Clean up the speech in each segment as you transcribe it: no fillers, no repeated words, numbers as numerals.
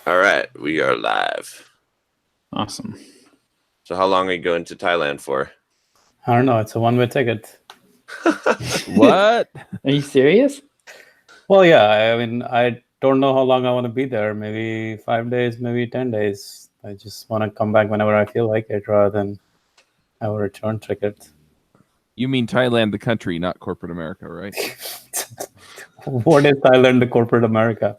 All right, we are live. Awesome. So how long are you going to Thailand for? I don't know. It's a one-way ticket. What? Are you serious? Well, yeah. I mean, I don't know how long I want to be there. Maybe 5 days, maybe 10 days. I just want to come back whenever I feel like it, rather than have a return ticket. You mean Thailand, the country, not corporate America, right? What is Thailand, the corporate America?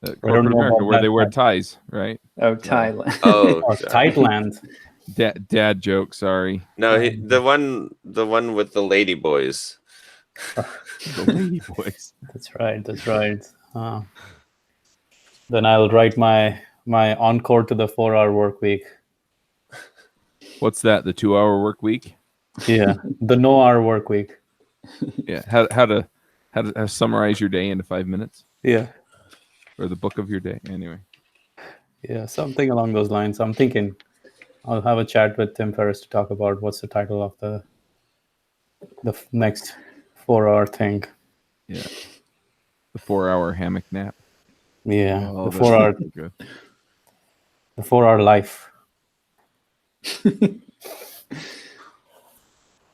Corporate know America, about where that they wear one. ties, right? Oh, Thailand. Oh, Oh, sorry. Thailand. Dad joke. Sorry. No, the one with the lady boys. The lady boys. That's right. That's right. Then I'll write my encore to the 4-hour work week. What's that? The 2-hour work week? Yeah, the no-hour work week. Yeah. How to summarize your day into 5 minutes, Yeah, or the book of your day. Anyway. yeah, something along those lines. I'm thinking I'll have a chat with Tim Ferriss to talk about what's the title of the next 4-hour thing. Yeah. The 4-hour hammock nap. Yeah, Oh, the that's 4-hour good. the 4-hour life.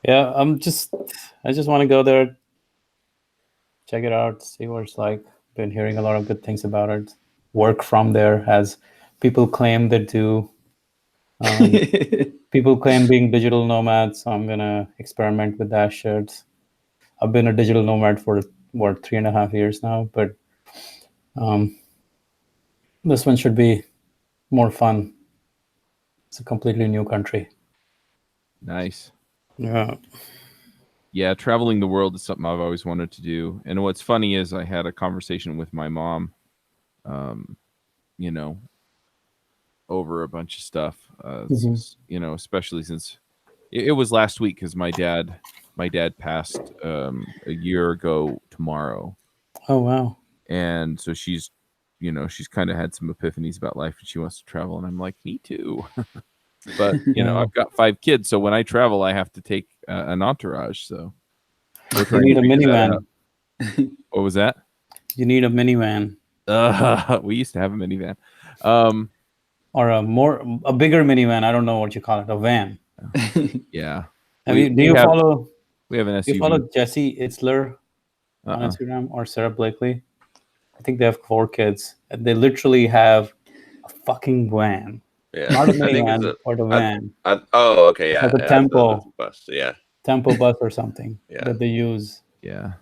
Yeah, I just want to go there, check it out, see what it's like. Been hearing a lot of good things about it. Work from there, as people claim they do. People claim being digital nomads, so I'm gonna experiment with that shit. I've been a digital nomad for 3.5 years now, but this one should be more fun. It's a completely new country. Nice. Yeah. Yeah, traveling the world is something I've always wanted to do. And what's funny is I had a conversation with my mom, over a bunch of stuff. Especially since it was last week, because my dad passed a year ago tomorrow. Oh wow. And so she's kind of had some epiphanies about life, and she wants to travel, and I'm like, me too. But I've got 5 kids, so when I travel, I have to take an entourage. So You need a minivan. What was that? You need a minivan. We used to have a minivan. Or a bigger minivan. I don't know what you call it. A van. Yeah. Do you follow We have an SUV. Do you follow Jesse Itzler on Instagram, or Sarah Blakely? I think they have 4 kids, and they literally have a fucking van. Yeah, Not a minivan, but a van. Oh, okay, yeah. Like a Tempo. Bus, yeah. Tempo bus or something Yeah. that they use. Yeah.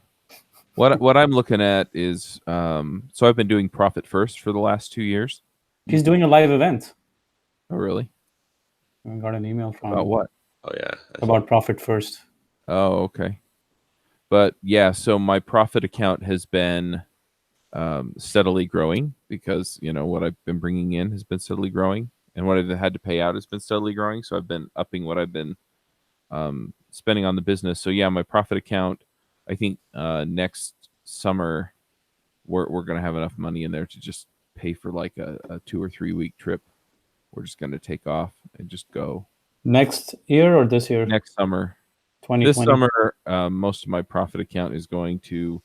What I'm looking at is so I've been doing Profit First for the last 2 years. He's doing a live event. Oh, really? I got an email from About him. what? Oh, yeah. About Profit First. Oh, okay. But yeah, so my profit account has been steadily growing, because what I've been bringing in has been steadily growing, and what I've had to pay out has been steadily growing. So I've been upping what I've been spending on the business. So yeah, my profit account, I think next summer we're gonna have enough money in there to just pay for like a 2 or 3 week trip. We're just gonna take off and just go. Next year or this year? Next summer. 2020. This summer, most of my profit account is going to.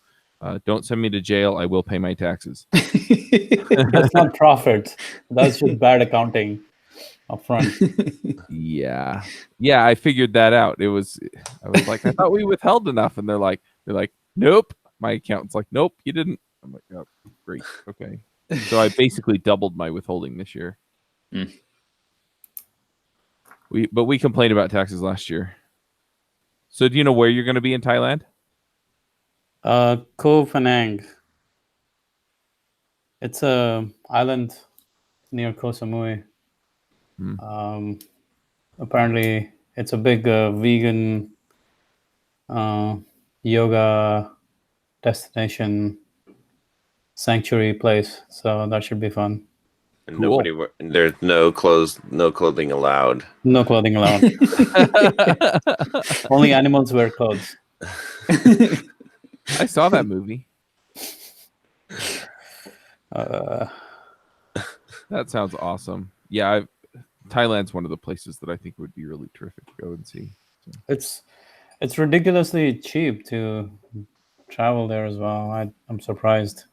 Don't send me to jail. I will pay my taxes. That's not profit. That's just bad accounting up front. Yeah. I figured that out. I was like, I thought we withheld enough, and they're like, nope. My accountant's like, nope, you didn't. I'm like, oh, great, okay. So I basically doubled my withholding this year. We complained about taxes last year. So do you know where you're going to be in Thailand? Koh Phanang. It's a island near Koh Samui. Apparently, it's a big vegan yoga destination sanctuary place. So that should be fun. And there's no clothing allowed. No clothing allowed. Only animals wear clothes. I saw that movie. Uh, That sounds awesome. Yeah, Thailand's one of the places that I think would be really terrific to go and see. So. It's ridiculously cheap to travel there as well. I'm surprised.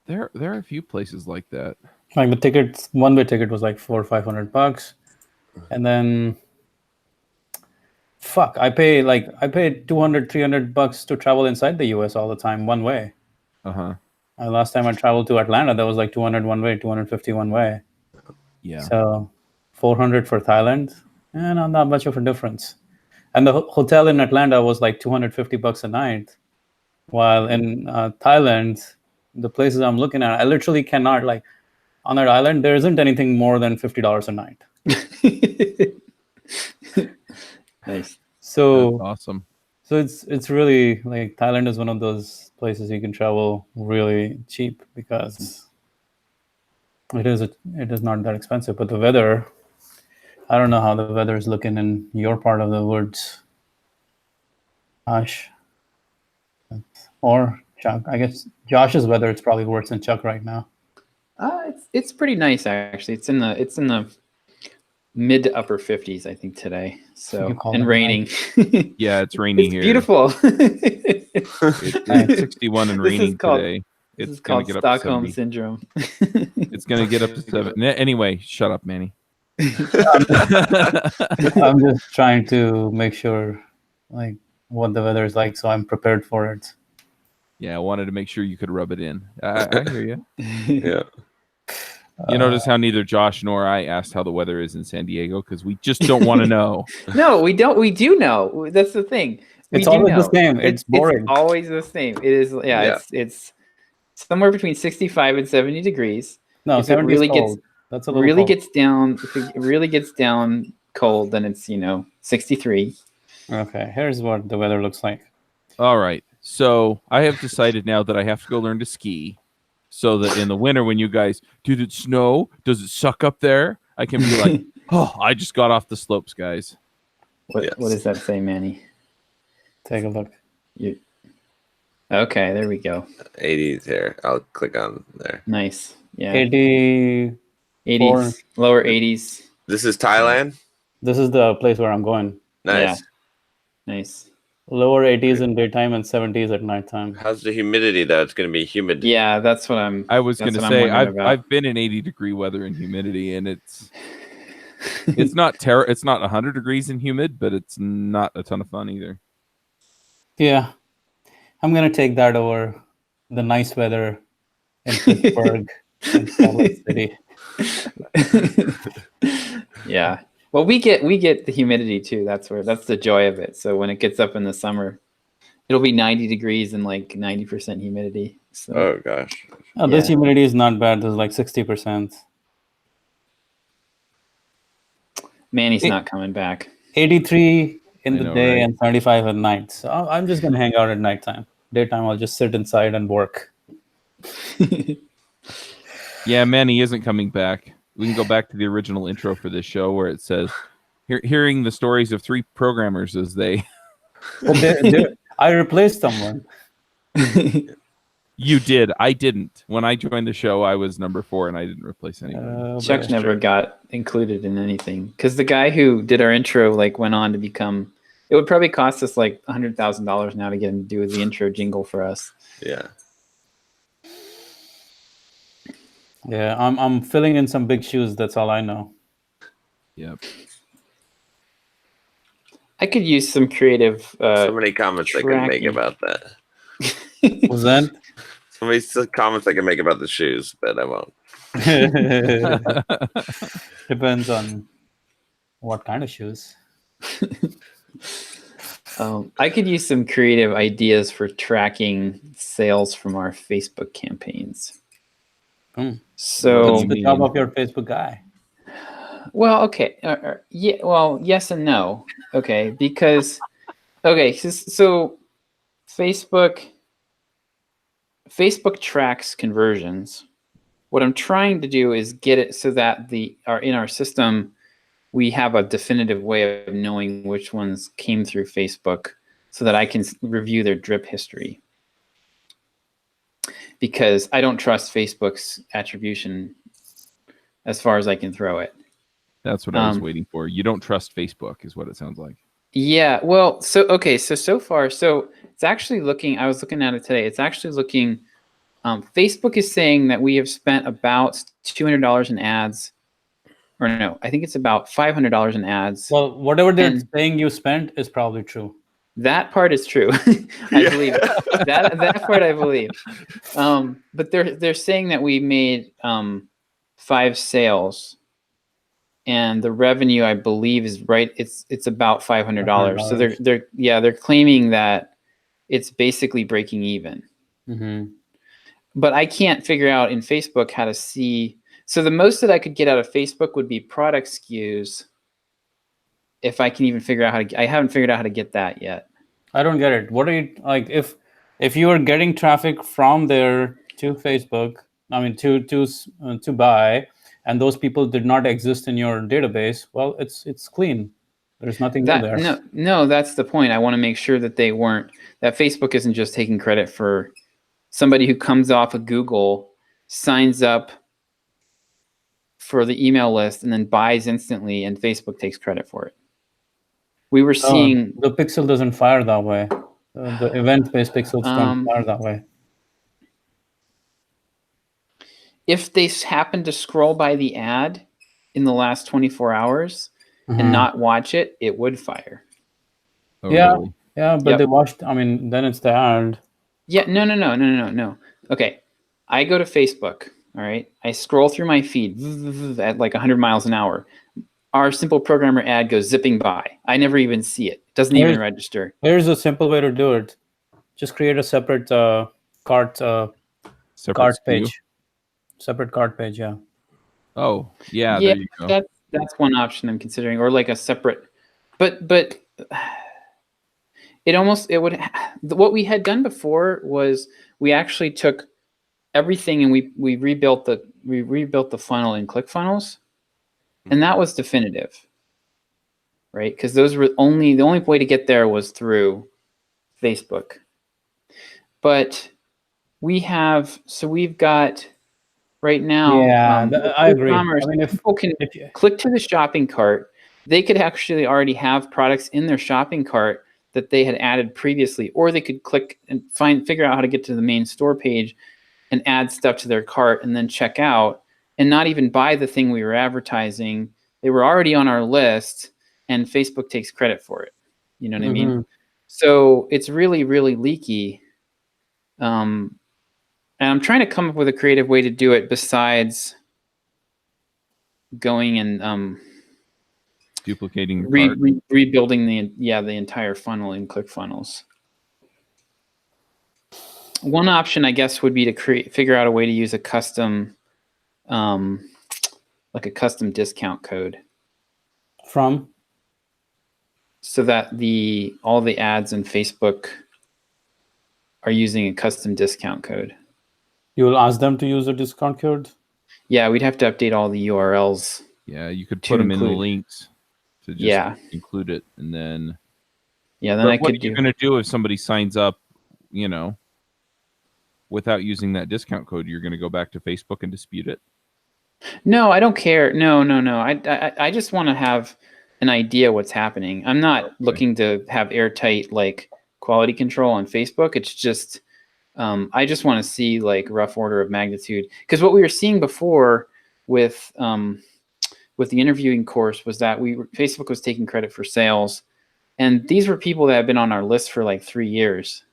There are a few places like that. Like the tickets, one-way ticket was like $400 or $500, and then I paid $200-$300 to travel inside the US all the time one way. Uh-huh. Last time I traveled to Atlanta, that was like 200 one way, 250 one way. Yeah. So 400 for Thailand, and not that much of a difference. And the hotel in Atlanta was like $250 a night, while in Thailand, the places I'm looking at, I literally cannot, like, on that island, there isn't anything more than $50 a night. Nice. So That's awesome. So it's really like Thailand is one of those places you can travel really cheap because it is not that expensive. But the weather, I don't know how the weather is looking in your part of the woods, Josh, or Chuck. I guess Josh's weather it's probably worse than Chuck right now. It's pretty nice actually. It's in the mid to upper 50s, I think, today. So You call and that raining. Yeah, it's rainy It's here. beautiful. It's 61 and This is raining called- today. This It's is gonna called get up to Stockholm 70. syndrome. It's gonna get up to 7. Anyway, shut up, Manny. I'm just trying to make sure like what the weather is like, so I'm prepared for it. Yeah, I wanted to make sure you could rub it in. I hear you. Yeah. You notice how neither Josh nor I asked how the weather is in San Diego because we just don't want to know. No, we don't. We do know. That's the thing. We It's do always the know. same. It's boring. It's always the same. It is. Yeah. Yeah. It's somewhere between 65 and 70 degrees. No, If it 70 really is cold. That's a little Really cold. gets down. If it really gets down cold, then it's 63. Okay, here's what the weather looks like. All right. So I have decided now that I have to go learn to ski so that in the winter when you guys, did it snow? Does it suck up there? I can be like, oh, I just got off the slopes, guys. What Yes. does that say, Manny? Take a look. Okay, there we go. 80s here. I'll click on there. Nice. Yeah. 80. 80s, lower 80s. This is Thailand. This is the place where I'm going. Nice. Nice. Lower 80s in daytime and 70s at nighttime. How's the humidity though? It's going to be humid. Yeah, that's what I was that's going to what I'm say wondering about. I've been in 80-degree weather and humidity, and it's not it's not 100 degrees and humid, but it's not a ton of fun either. Yeah, I'm gonna take that over the nice weather in Pittsburgh and Salt Lake City. Yeah. Well, we get the humidity too. That's the joy of it. So when it gets up in the summer, it'll be 90 degrees and like 90% humidity. So Oh gosh. Oh, this Yeah. humidity is not bad. There's like 60%. Manny's not coming back. 83 in I the know, day right? and 75 at night. So I'm just gonna hang out at nighttime. Daytime, I'll just sit inside and work. Yeah, Manny isn't coming back. We can go back to the original intro for this show where it says, hearing the stories of 3 programmers as they... But I replaced someone. You did. I didn't. When I joined the show, I was number 4 and I didn't replace anyone. Chuck But- never got included in anything because the guy who did our intro like went on to become. It would probably cost us like $100,000 now to get him to do the intro jingle for us. Yeah. Yeah, I'm filling in some big shoes. That's all I know. Yep. I could use some creative. So many comments I can make tracking. about that. Was that? So many comments I can make about the shoes, but I won't. Depends on what kind of shoes. I could use some creative ideas for tracking sales from our Facebook campaigns. So, What's the job of your Facebook guy? well, okay, yeah, well, yes and no. Okay, because so Facebook tracks conversions. What I'm trying to do is get it so that in our system we have a definitive way of knowing which ones came through Facebook, so that I can review their drip history. Because I don't trust Facebook's attribution as far as I can throw it. That's what I was waiting for. You don't trust Facebook is what it sounds like. Yeah, well, so far, it's actually looking, I was looking at it today, it's actually looking Facebook is saying that we have spent about $200 in ads, or no, I think it's about $500 in ads. Well, whatever they're And- saying you spent is probably true. That part is true. I believe that part. I believe. But they're saying that we made 5 sales, and the revenue, I believe, is right. It's about $500. So they're claiming that it's basically breaking even. Mm-hmm. But I can't figure out in Facebook how to see. So the most that I could get out of Facebook would be product SKUs. If I can even figure out I haven't figured out how to get that yet. I don't get it. What are you like? If you are getting traffic from there to Facebook, I mean to buy, and those people did not exist in your database, well, it's clean. There's nothing new there. No, that's the point. I want to make sure that that Facebook isn't just taking credit for somebody who comes off of Google, signs up for the email list, and then buys instantly, and Facebook takes credit for it. We were seeing the pixel doesn't fire that way. The event-based pixels don't fire that way. If they happen to scroll by the ad in the last 24 hours Mm-hmm. and not watch it, it would fire. Oh, Yeah. really? Yeah, but Yep. they watched. I mean, then it's the ad. Yeah, no. Okay, I go to Facebook. All right, I scroll through my feed at like 100 miles an hour. Our Simple Programmer ad goes zipping by. I never even see it. It doesn't even register. Here's a simple way to do it. Just create a separate cart Separate cart SKU? page. Separate cart page, yeah. Oh, yeah. Yeah, There you go. that's one option I'm considering, or like a separate. But it would. What we had done before was we actually took everything and we rebuilt the funnel in ClickFunnels, and that was definitive, right? Because those were the only way to get there was through Facebook. But we've got right now. Yeah, I agree. WooCommerce, I mean, people can if you, click to the shopping cart. They could actually already have products in their shopping cart that they had added previously, or they could click and figure out how to get to the main store page and add stuff to their cart and then check out and not even buy the thing we were advertising. They were already on our list, and Facebook takes credit for it. You know what I mean? So it's really, really leaky. And I'm trying to come up with a creative way to do it besides going and Duplicating the cart. rebuilding the entire funnel in ClickFunnels. One option, I guess, would be to figure out a way to use a custom, like a custom discount code, from so that all the ads in Facebook are using a custom discount code. you will ask them to use a discount code. Yeah, we'd have to update all the URLs. Yeah, you could To put them in the include- links to just include it, and then. Yeah, then But I what could are you going to do if somebody signs up, without using that discount code? You're going to go back to Facebook and dispute it? No, I don't care. No. I just want to have an idea what's happening. I'm not looking to have airtight like quality control on Facebook. It's just I just want to see like rough order of magnitude, because what we were seeing before with the interviewing course was that Facebook was taking credit for sales, and these were people that have been on our list for like 3 years,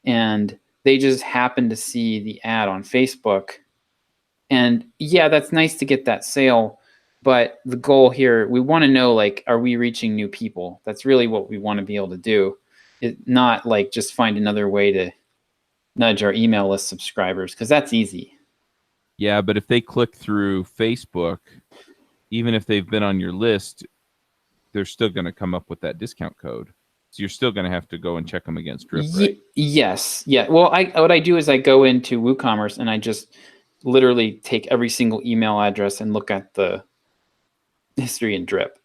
and they just happened to see the ad on Facebook. And yeah, that's nice to get that sale, but the goal here, we want to know, like, are we reaching new people? That's really what we want to be able to do. Not like just find another way to nudge our email list subscribers, because that's easy. Yeah, but if they click through Facebook, even if they've been on your list, they're still going to come up with that discount code. So you're still going to have to go and check them against Drip, right? Yes. Yeah. Well, what I do is I go into WooCommerce and I just literally take every single email address and look at the history in Drip.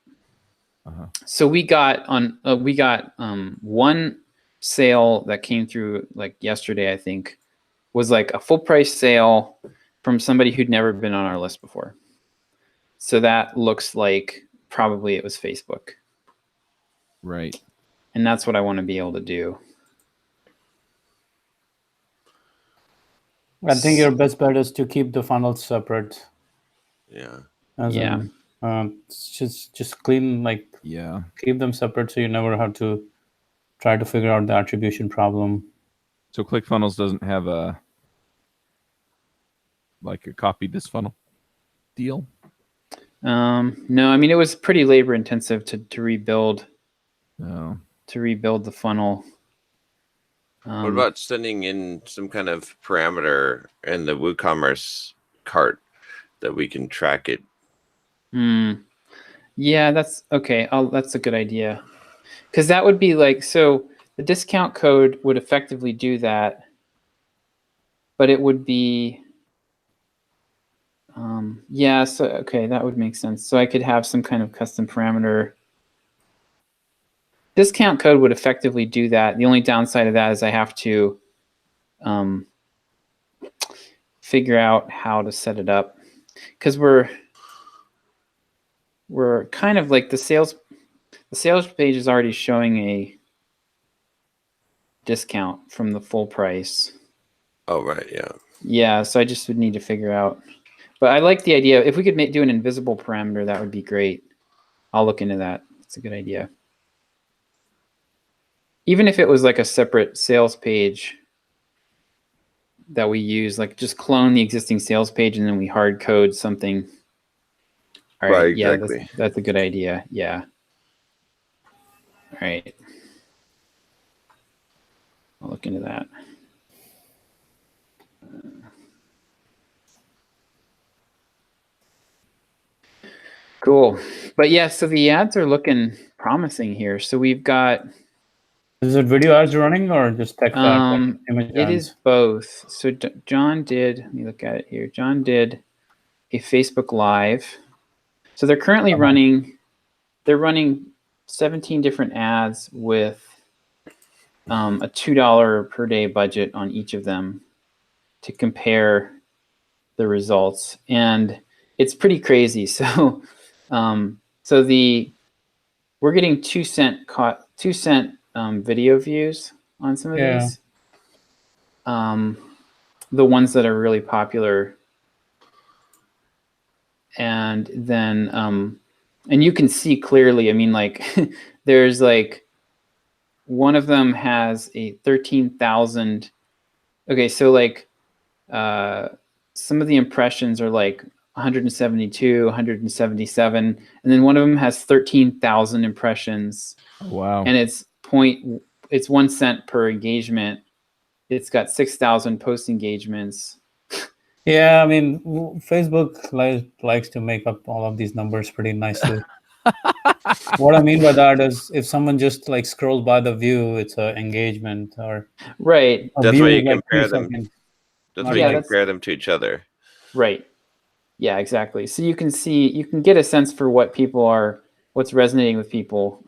Uh-huh. So we got one sale that came through like yesterday, I think, was like a full price sale from somebody who'd never been on our list before. So that looks like probably it was Facebook. Right. And that's what I want to be able to do. I think your best bet is to keep the funnels separate. Yeah. Yeah. Just clean, like, Yeah. keep them separate so you never have to try to figure out the attribution problem. So ClickFunnels doesn't have a copy this funnel deal. No, I mean, it was pretty labor intensive to rebuild No. the funnel. What about sending in some kind of parameter in the WooCommerce cart that we can track it? Yeah, that's okay. That's a good idea. Because that would be like, so the discount code would effectively do that, but it would be, yeah, so, okay, that would make sense. So I could have some kind of custom parameter. Discount code would effectively do that. The only downside of that is I have to figure out how to set it up, because we're kind of like the sales page is already showing a discount from the full price. Oh, right. Yeah. Yeah, so I just would need to figure out. But I like the idea. If we could do an invisible parameter, that would be great. I'll look into that. It's a good idea. Even if it was like a separate sales page that we use, like just clone the existing sales page and then we hard code something. All right. Right, Yeah, exactly. that's a good idea. Yeah. All right. I'll look into that. Cool. But yeah, so the ads are looking promising here. So we've got Is it video ads running or just text ads? Image it ads? is both. So John did, let me look at it here. John did a Facebook Live. So they're currently running 17 different ads with a $2 per day budget on each of them to compare the results. And it's pretty crazy. So we're getting 2 cent video views on some of these. The ones that are really popular. And then and you can see clearly, I mean, like there's like one of them has a 13,000. Okay, so like some of the impressions are like 172, 177, and then one of them has 13,000 impressions. Wow. And it's 1 cent per engagement. It's got 6,000 post engagements. Yeah, I mean, Facebook likes to make up all of these numbers pretty nicely. What I mean by that is if someone just like scrolls by the view, it's an engagement or right. a That's view why you is like compare 2 them. seconds. That's why Yeah, you compare them to each other. Right. Yeah, exactly. So you can get a sense for what's resonating with people.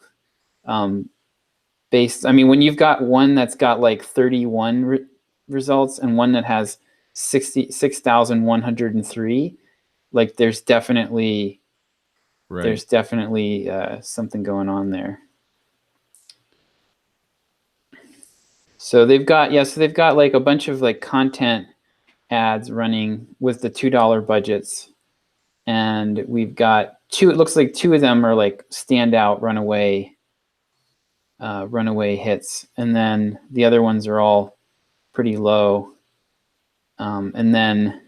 Based, I mean, when you've got one that's got like 31 results and one that has 6,103, like there's definitely something going on there. So they've got like a bunch of like content ads running with the $2 budgets, and we've got two. It looks like 2 of them are like standout runaway hits, and then the other ones are all pretty low. And then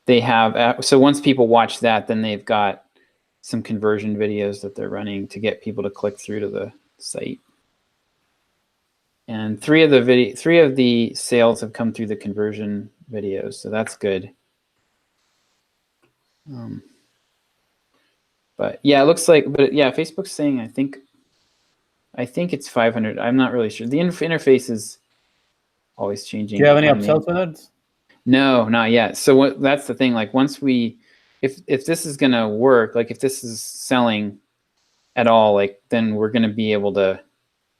they have, so once people watch that, then they've got some conversion videos that they're running to get people to click through to the site. And 3 of the sales have come through the conversion videos, so that's good. But yeah, it looks like, but yeah, Facebook's saying, I think it's 500. I'm not really sure. The interface is always changing. Do you have any upsells with it? No, not yet. So that's the thing. Like once if this is gonna work, like if this is selling at all, like then we're gonna be able to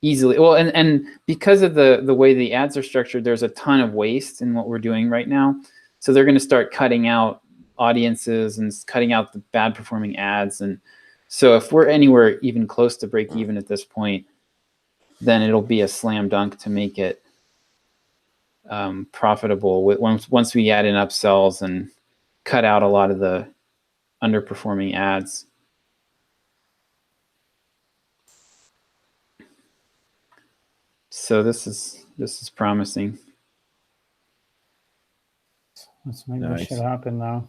easily. Well, and because of the way the ads are structured, there's a ton of waste in what we're doing right now. So they're gonna start cutting out audiences and cutting out the bad performing ads. And so if we're anywhere even close to break even at this point, then it'll be a slam dunk to make it profitable once we add in upsells and cut out a lot of the underperforming ads. So this is promising. Let's make Nice. this shit happen now.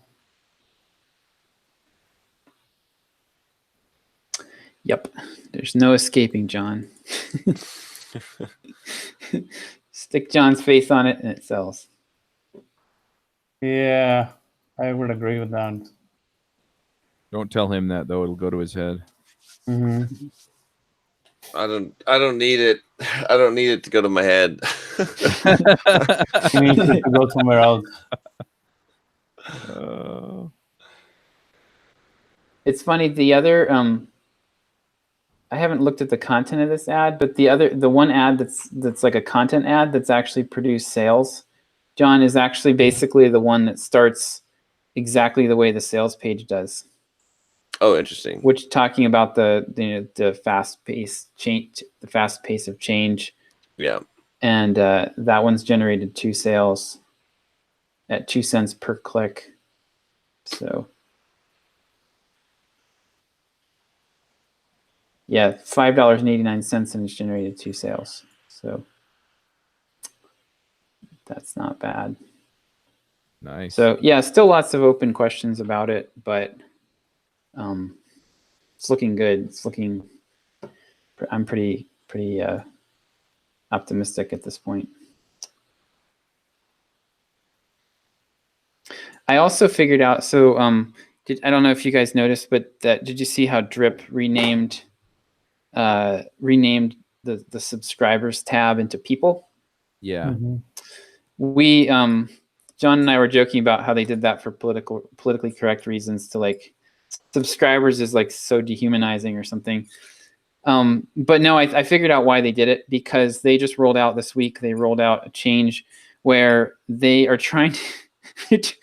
Yep. There's no escaping John. Stick John's face on it and it sells. Yeah, I would agree with that. Don't tell him that though; it'll go to his head. Mm-hmm. I don't need it. I don't need it to go to my head. He needs it to go somewhere else. It's funny. The other, I haven't looked at the content of this ad, but the one ad that's like a content ad that's actually produced sales, John, is actually basically the one that starts exactly the way the sales page does. Oh, interesting. Which talking about the fast pace of change. Yeah. And that one's generated 2 sales at 2 cents per click. So yeah, $5.89, and it's generated 2 sales. So that's not bad. Nice. So yeah, still lots of open questions about it, but it's looking good. I'm pretty optimistic at this point. I also figured out, so I don't know if you guys noticed, but did you see how Drip renamed the subscribers tab into people? Yeah. Mm-hmm. We John and I were joking about how they did that for politically correct reasons, to like subscribers is like so dehumanizing or something. But no, I figured out why they did it, because they just rolled out this week. They rolled out a change where they are trying to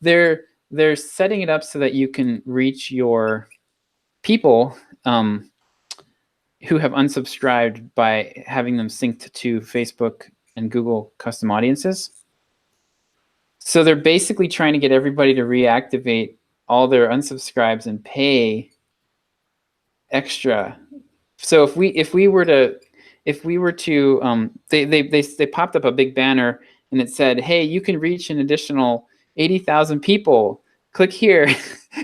they're setting it up so that you can reach your people who have unsubscribed by having them synced to Facebook and Google custom audiences. So they're basically trying to get everybody to reactivate all their unsubscribes and pay extra. So if we were to they popped up a big banner and it said, hey, you can reach an additional 80,000 people. Click here.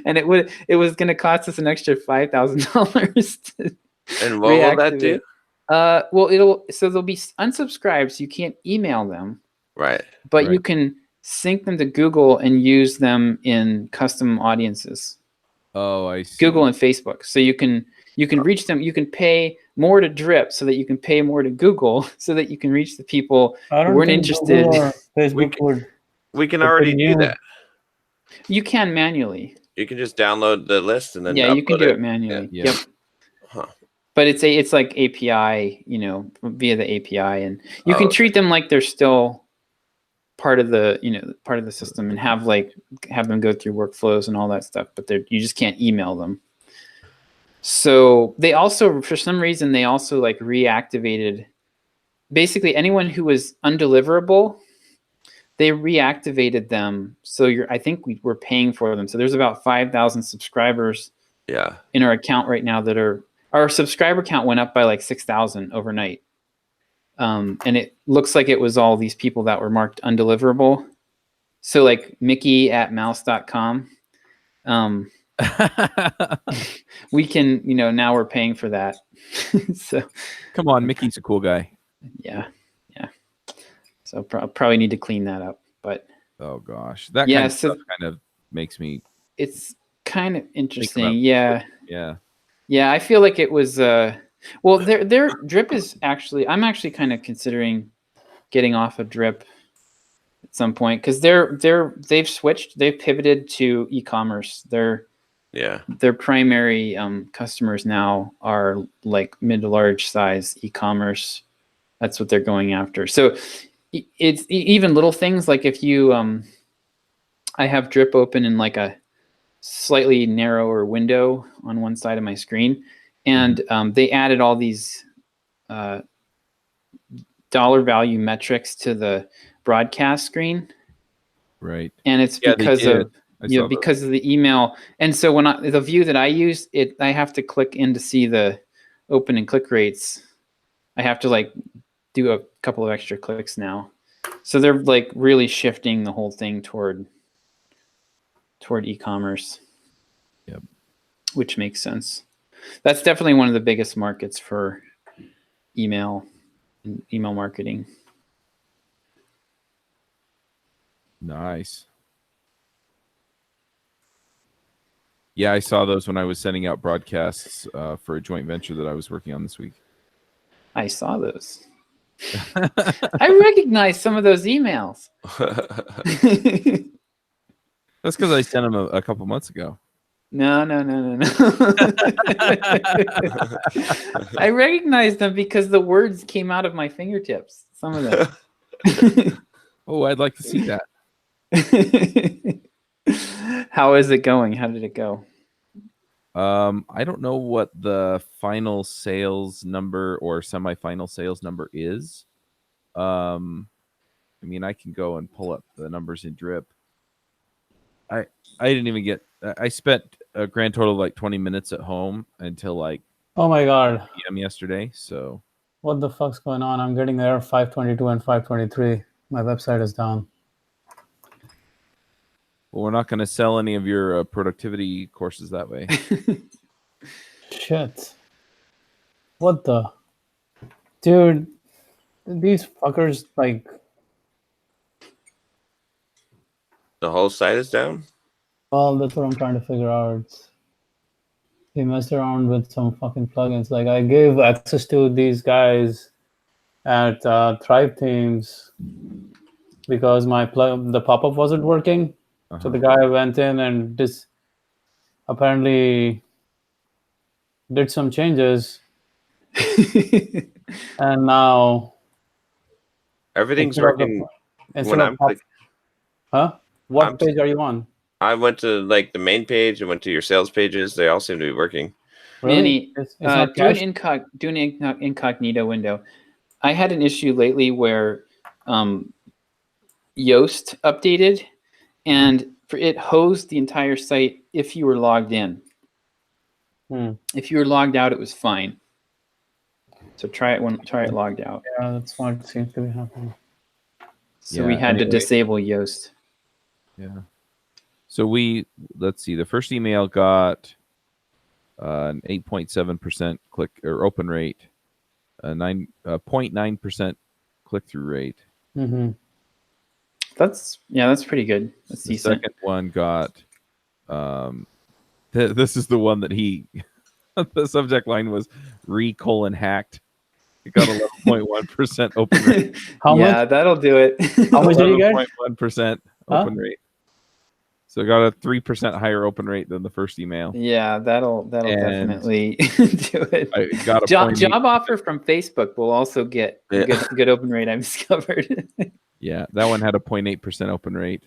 And it was going to cost us an extra $5,000. And what will that do? Well, there'll be unsubscribed, so you can't email them. Right. But Right. you can sync them to Google and use them in custom audiences. Oh, I see. Google and Facebook. So you can reach them. You can pay more to Drip so that you can pay more to Google so that you can reach the people I who don't weren't think interested. Google or Facebook would. We can But already then do you- that. You can manually. You can just download the list and then Yeah, you can upload do it manually. Yeah. Yep. Huh. But it's like API, via the API, and you can okay. treat them like they're still part of the system and have them go through workflows and all that stuff, but you just can't email them. So they also, for some reason, they also like reactivated basically anyone who was undeliverable. They reactivated them. So I think we were paying for them. So there's about 5,000 subscribers Yeah. in our account right now our subscriber count went up by like 6,000 overnight. And it looks like it was all these people that were marked undeliverable. So like Mickey@mouse.com. We can, now we're paying for that. So Come on, Mickey's a cool guy. yeah. So probably need to clean that up, but Oh gosh, that Yeah, kind of so- stuff kind of makes me. it's kind of about interesting. it. Yeah. Yeah. Yeah, I feel like it was well, their Drip is actually, I'm actually kind of considering getting off of Drip at some point, because they've pivoted to e-commerce. Yeah. Their primary customers now are like mid to large size e-commerce. That's what they're going after. So it's even little things like if you I have Drip open in like a slightly narrower window on one side of my screen, and they added all these dollar value metrics to the broadcast screen, Right. and it's Yeah, they because did. of I saw those. because of the email. And so when the view that I use, I have to click in to see the open and click rates. I have to like do a couple of extra clicks now. So they're like really shifting the whole thing toward e-commerce. Yep. Which makes sense. That's definitely one of the biggest markets for email and email marketing. Nice. Yeah, I saw those when I was sending out broadcasts for a joint venture that I was working on this week. I saw those. I recognize some of those emails. That's because I sent them a couple months ago. No. I recognize them because the words came out of my fingertips. Some of them. Oh, I'd like to see that. How is it going? How did it go? I don't know what the final sales number or semi-final sales number is. I mean, I can go and pull up the numbers in Drip. I didn't even get. I spent a grand total of like 20 minutes at home until like Oh my God. PM yesterday. So What the fuck's going on? I'm getting error 522 and 523. My website is down. well, we're not going to sell any of your productivity courses that way. Shit. What the? Dude, these fuckers, like, The whole site is down. well, that's what I'm trying to figure out. They messed around with some fucking plugins. Like, I gave access to these guys at Thrive Themes because the pop-up wasn't working. So the guy went in and apparently did some changes, and now Everything's instead of the- working. instead When of I'm pop- click, huh? What I'm- page are you on? I went to like the main page and went to your sales pages. They all seem to be working. Manny, It's not do an cached? incognito window. I had an issue lately where Yoast updated, and it hosed the entire site if you were logged in. If you were logged out, it was fine. So try it logged out. Yeah, that's what seems to be happening. So we Yeah, had to anyway. disable Yoast. Yeah. So let's see. The first email got an 8.7% click or open rate, a 0.9% click through rate. Mm-hmm. That's pretty good. That's The decent. second one got this is the one that the subject line was hacked. It got 11.1% open rate. How much? That'll do it. How much did you get? 11.1% open rate. So it got a 3% higher open rate than the first email. Yeah, that'll And definitely do it. I got a Job offer from Facebook will also get a good open rate, I've discovered. Yeah, that one had a 0.8% open rate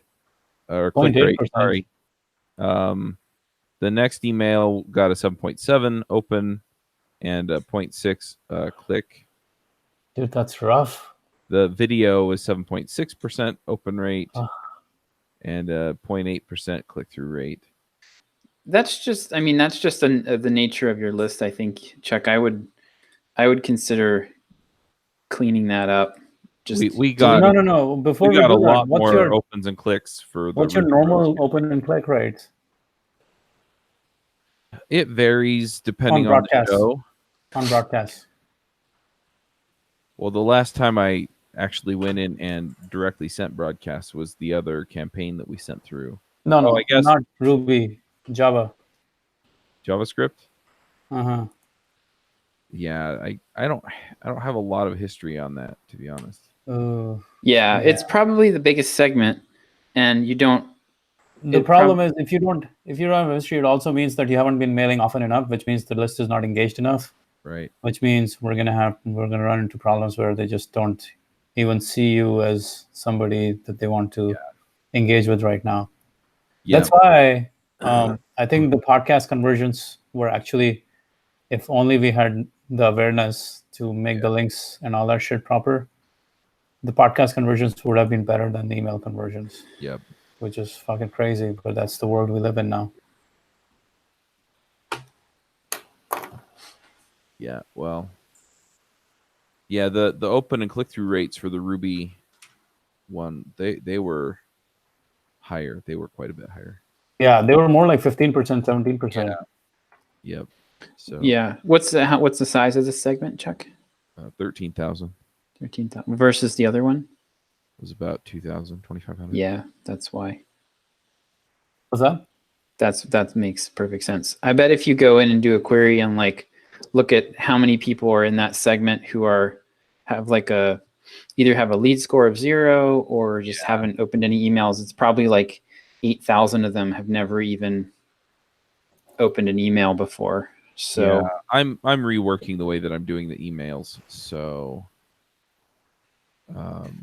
or click rate. 0.8%. Sorry. The next email got a 7.7 open and a 0.6 click. Dude, that's rough. The video was 7.6% open rate and a 0.8% click through rate. That's just the nature of your list, I think, Chuck. I would consider cleaning that up. Just We got no. Before we we got do a lot that, what's more your opens and clicks for the what's your normal open and click rate? It varies depending on the broadcast. show. On broadcast? Well, the last time I actually went in and directly sent broadcasts was the other campaign that we sent through. No, I guess not Ruby, Java. JavaScript. Uh-huh. Yeah, I don't have a lot of history on that, to be honest. Yeah, it's probably the biggest segment, and you don't. The problem is if you don't have history, it also means that you haven't been mailing often enough, which means the list is not engaged enough. Right. Which means we're gonna run into problems where they just don't even see you as somebody that they want to engage with right now. Yeah. That's why I think the podcast conversions were actually, if only we had the awareness to make the links and all that shit proper, the podcast conversions would have been better than the email conversions. Yep. Which is fucking crazy, but that's the world we live in now. Yeah. Well. Yeah. The open and click through rates for the Ruby one, they were higher. They were quite a bit higher. Yeah, they were more like 15%, 17%. Yep. So Yeah. What's the size of this segment, Chuck? 13,000 13,000 versus the other one. was about 2,000, 2,500. Yeah, that's why. What's that? That makes perfect sense. I bet if you go in and do a query and like look at how many people are in that segment who have like either have a lead score of 0 or just haven't opened any emails, it's probably like 8,000 of them have never even opened an email before. So yeah, I'm reworking the way that I'm doing the emails. So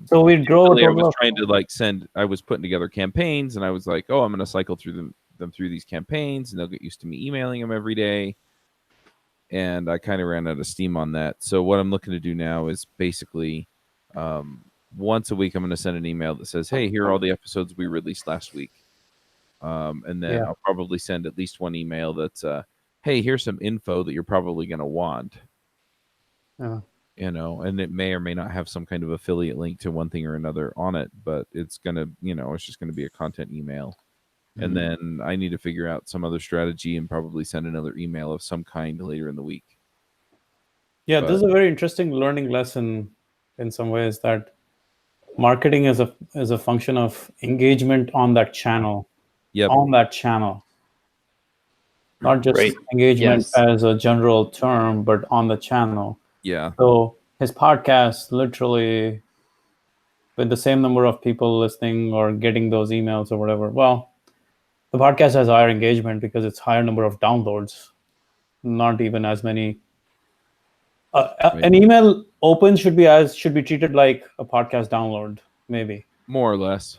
So we drove. I was trying to I was putting together campaigns, and I was like, oh, I'm going to cycle through them through these campaigns, and they'll get used to me emailing them every day. And I kind of ran out of steam on that. So what I'm looking to do now is basically once a week, I'm going to send an email that says, hey, here are all the episodes we released last week. And then I'll probably send at least one email that's, hey, here's some info that you're probably going to want. You know, and it may or may not have some kind of affiliate link to one thing or another on it, but it's going to, it's just going to be a content email. And then I need to figure out some other strategy and probably send another email of some kind later in the week. Yeah, this is a very interesting learning lesson in some ways, that marketing is a function of engagement on that channel. Yep. On that channel. Not just engagement as a general term, but on the channel. Yeah. So his podcast, literally with the same number of people listening or getting those emails or whatever, well, the podcast has higher engagement because it's higher number of downloads, not even as many. An email open should be treated like a podcast download, maybe. More or less.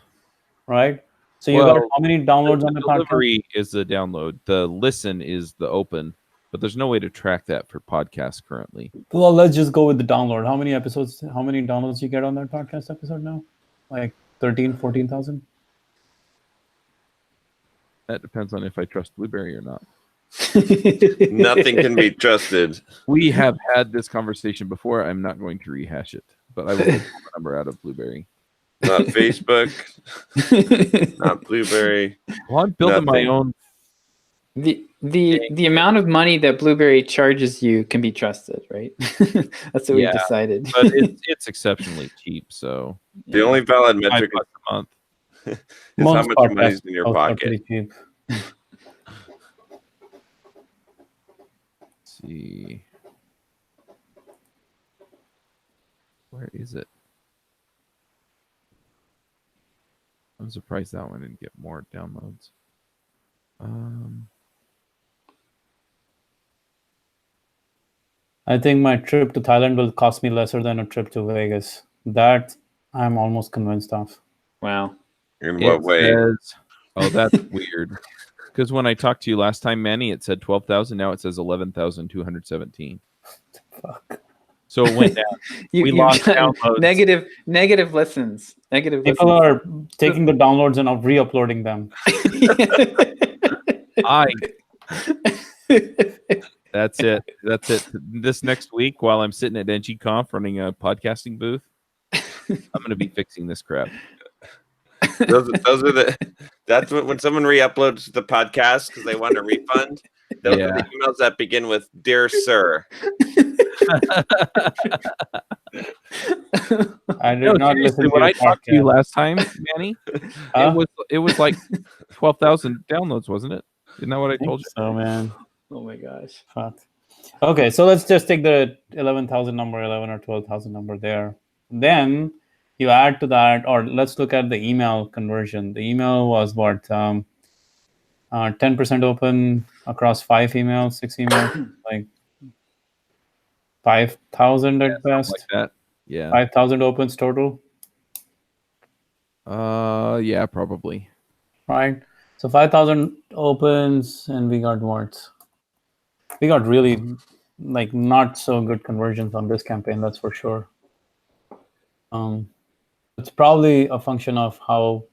Right? So you got how many downloads on the podcast? Delivery is the download. The listen is the open, but there's no way to track that for podcasts currently. Well, let's just go with the download. How many downloads you get on that podcast episode now? Like 13, 14,000? That depends on if I trust Blueberry or not. Nothing can be trusted. We have had this conversation before. I'm not going to rehash it, but I will take the number out of Blueberry. Not Facebook, not Blueberry. Well, I'm building my own. The amount of money that Blueberry charges you can be trusted, right? That's what we decided. But it's exceptionally cheap. So the only valid metric a month is how much money is in your pocket. Let's see. Where is it? I'm surprised that one didn't get more downloads. I think my trip to Thailand will cost me lesser than a trip to Vegas. That I'm almost convinced of. Wow. In what way? That's weird. Because when I talked to you last time, Manny, it said 12,000. Now it says 11,217. Fuck. So it went down. We lost downloads. Negative listens. People are taking the downloads and re-uploading them. That's it. This next week, while I'm sitting at NGConf running a podcasting booth, I'm going to be fixing this crap. That's when someone re-uploads the podcast because they want a refund. Those are the emails that begin with "Dear Sir." I did not listen to when I talked to you last time, Manny. It was like 12,000 downloads, wasn't it? Isn't that what I told you? So, man. Oh my gosh. Fuck. Okay, so let's just take the 11,000 number, 11 or 12,000 number there. Then you add to that, or let's look at the email conversion. The email was what? 10% open across 5 emails, 6 emails, like 5,000 at best. Like that. Yeah. 5,000 opens total. Yeah, probably. Right. So 5,000 opens, and we got what? We got really not so good conversions on this campaign, that's for sure. it's probably a function of how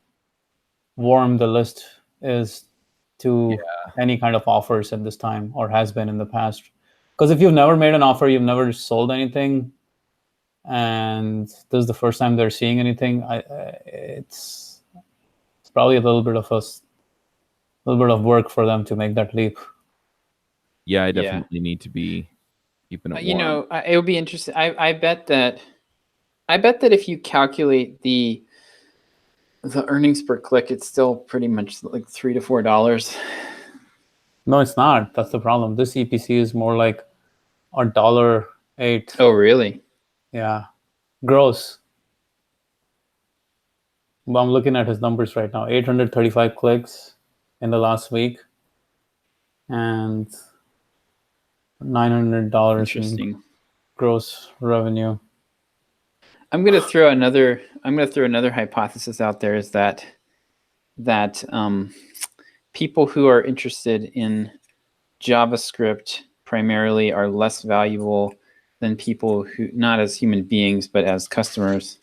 warm the list is to any kind of offers at this time, or has been in the past. Because if you've never made an offer, you've never sold anything, and this is the first time they're seeing anything, it's probably a little bit of work for them to make that leap. Yeah, I definitely need to be keeping it warm. It would be interesting. I bet that if you calculate the earnings per click, it's still pretty much like $3 to $4. No, it's not. That's the problem. This EPC is more like $1.08. Oh, really? Yeah, gross. But I'm looking at his numbers right now. 835 clicks in the last week, and $900 in Interesting. gross revenue. I'm gonna throw another hypothesis out there, is that people who are interested in JavaScript primarily are less valuable than people who, not as human beings but as customers.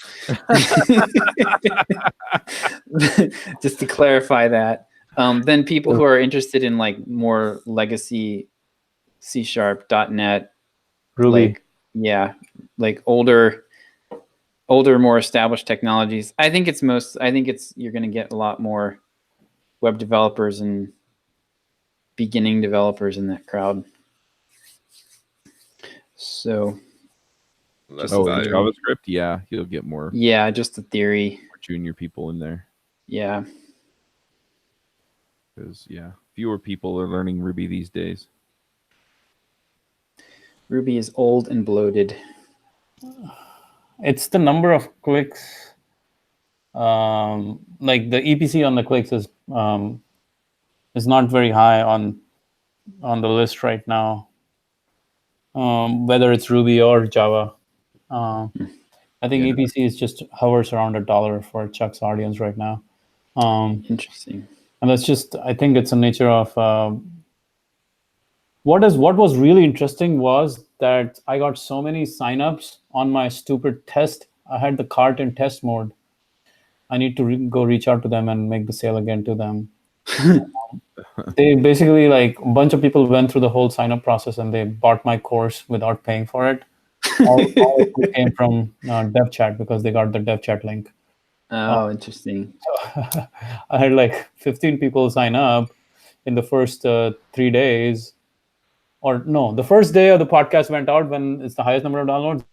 Just to clarify that, then people who are interested in like more legacy C#, .NET, Ruby. like older, more established technologies. I think you're going to get a lot more web developers and beginning developers in that crowd. So, Less in value. JavaScript, yeah, you'll get more just the theory. more junior people in there. Yeah. Because fewer people are learning Ruby these days. Ruby is old and bloated. It's the number of clicks. Like the EPC on the clicks is not very high on the list right now. Whether it's Ruby or Java. I think EPC is just hovers around $1 for Chuck's audience right now. Interesting. And that's just, I think it's a nature of what was really interesting was that I got so many signups on my stupid test. I had the cart in test mode. I need to go reach out to them and make the sale again to them. They basically, like, a bunch of people went through the whole sign up process and they bought my course without paying for it. All it came from DevChat because they got the DevChat link. Oh, interesting. I had like 15 people sign up in the first 3 days. Or no, the first day of the podcast went out when it's the highest number of downloads.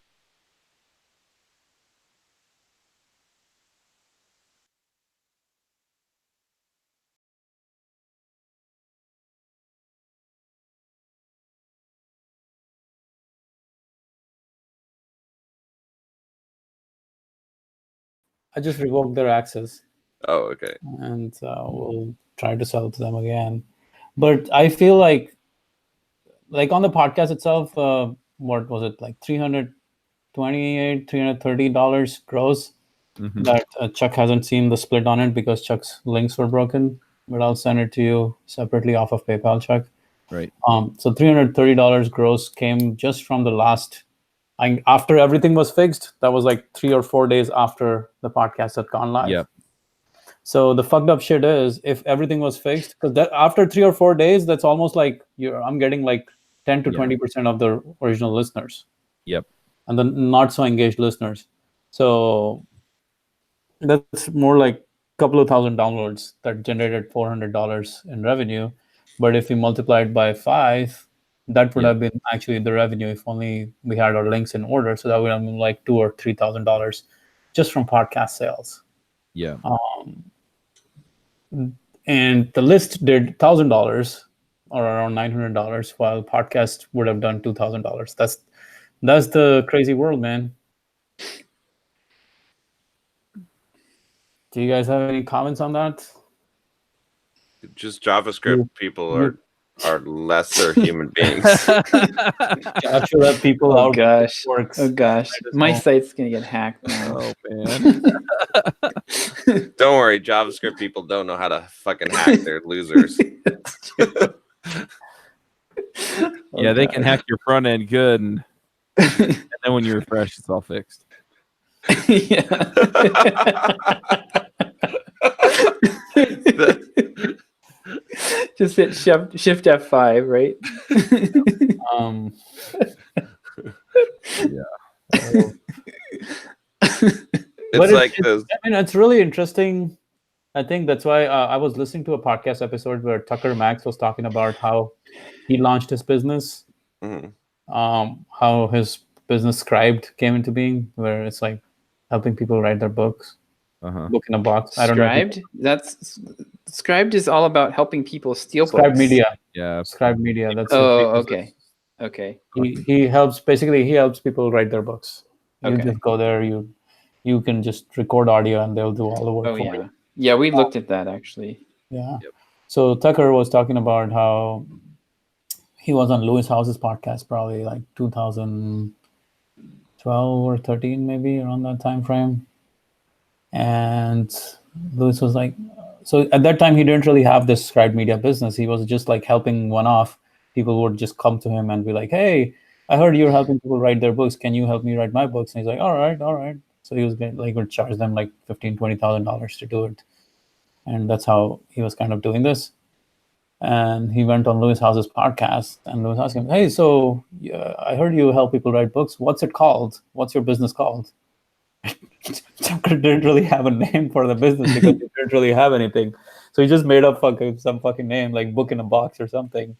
I just revoked their access. Oh, okay. And we'll try to sell to them again. But I feel like on the podcast itself, what was it, like $328, $330 gross? Mhm. That Chuck hasn't seen the split on it because Chuck's links were broken. But I'll send it to you separately off of PayPal, Chuck. Right. So $330 gross came just from the last. After everything was fixed, that was like 3 or 4 days after the podcast had gone live. Yep. So the fucked up shit is, if everything was fixed, because after 3 or 4 days, that's almost like I'm getting like 10 to 20% of the original listeners. Yep. And the not so engaged listeners. So that's more like a couple of thousand downloads that generated $400 in revenue. But if we multiply it by 5, that would have been actually the revenue if only we had our links in order. So that would have been like $2,000 or $3,000 just from podcast sales. Yeah. And the list did $1,000 or around $900, while podcast would have done $2,000. That's the crazy world, man. Do you guys have any comments on that? Just JavaScript people are lesser human beings. I'm sure that people Oh out gosh. there works. Oh gosh. My know. site's gonna get hacked now. Oh man. Don't worry, JavaScript people don't know how to fucking hack. They're losers. Yeah, they can hack your front end good, and then when you refresh, it's all fixed. Yeah. Just hit shift F5, right? Um, It's but like those. I mean, it's really interesting. I think that's why I was listening to a podcast episode where Tucker Max was talking about how he launched his business, Mhm. how his business Scribed came into being, where it's like helping people write their books, Uh-huh. book in a box. I don't know. Scribed is all about helping people steal Scribed books. Media. Yeah. Scribed Media. That's Oh, his business. okay. He helps people write their books. You Okay. just go there, you can just record audio and they'll do all the work Oh for yeah. you. Yeah, we looked at that actually. Yeah. Yep. So Tucker was talking about how he was on Lewis House's podcast probably like 2012 or 13, maybe around that time frame. And Lewis was like, so at that time he didn't really have this Scribed Media business. He was just like helping one off. People would just come to him and be like, hey, I heard you're helping people write their books. Can you help me write my books? And he's like, all right. So he was would charge them like $15,000-$20,000 to do it. And that's how he was kind of doing this. And he went on Lewis House's podcast and Lewis asked him, hey, so I heard you help people write books. What's it called? What's your business called? Tucker didn't really have a name for the business because he didn't really have anything. So he just made up some fucking name like Book in a Box or something.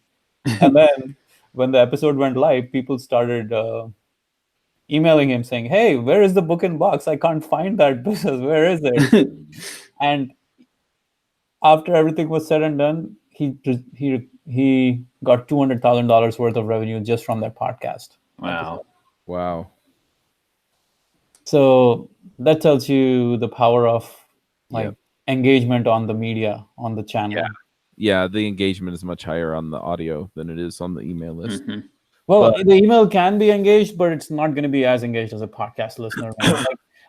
And then when the episode went live, people started emailing him saying, hey, where is the Book in Box? I can't find that business. Where is it? And after everything was said and done, he got $200,000 worth of revenue just from that podcast. Wow. Wow. So that tells you the power of like Yep. engagement on the media, on the channel. Yeah. Yeah, the engagement is much higher on the audio than it is on the email list. Mhm. Well, the email can be engaged, but it's not going to be as engaged as a podcast listener. Like,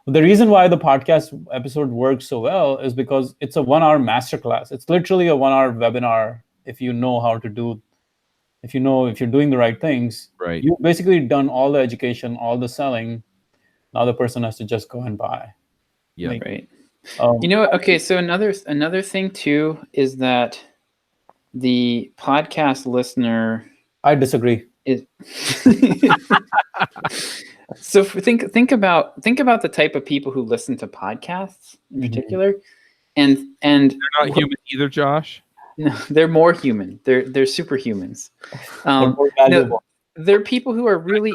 the reason why the podcast episode works so well is because it's a 1-hour masterclass. It's literally a 1-hour webinar. If you know how to do, if you're doing the right things, Right. you've basically done all the education, all the selling. Now the person has to just go and buy. Yeah. Like, Right. You know, okay, so another thing too is that the podcast listener I disagree. is so think about the type of people who listen to podcasts in Mhm. particular, and They're not human either, Josh. no, they're more human. They're superhumans. They're more valuable. They're people who are really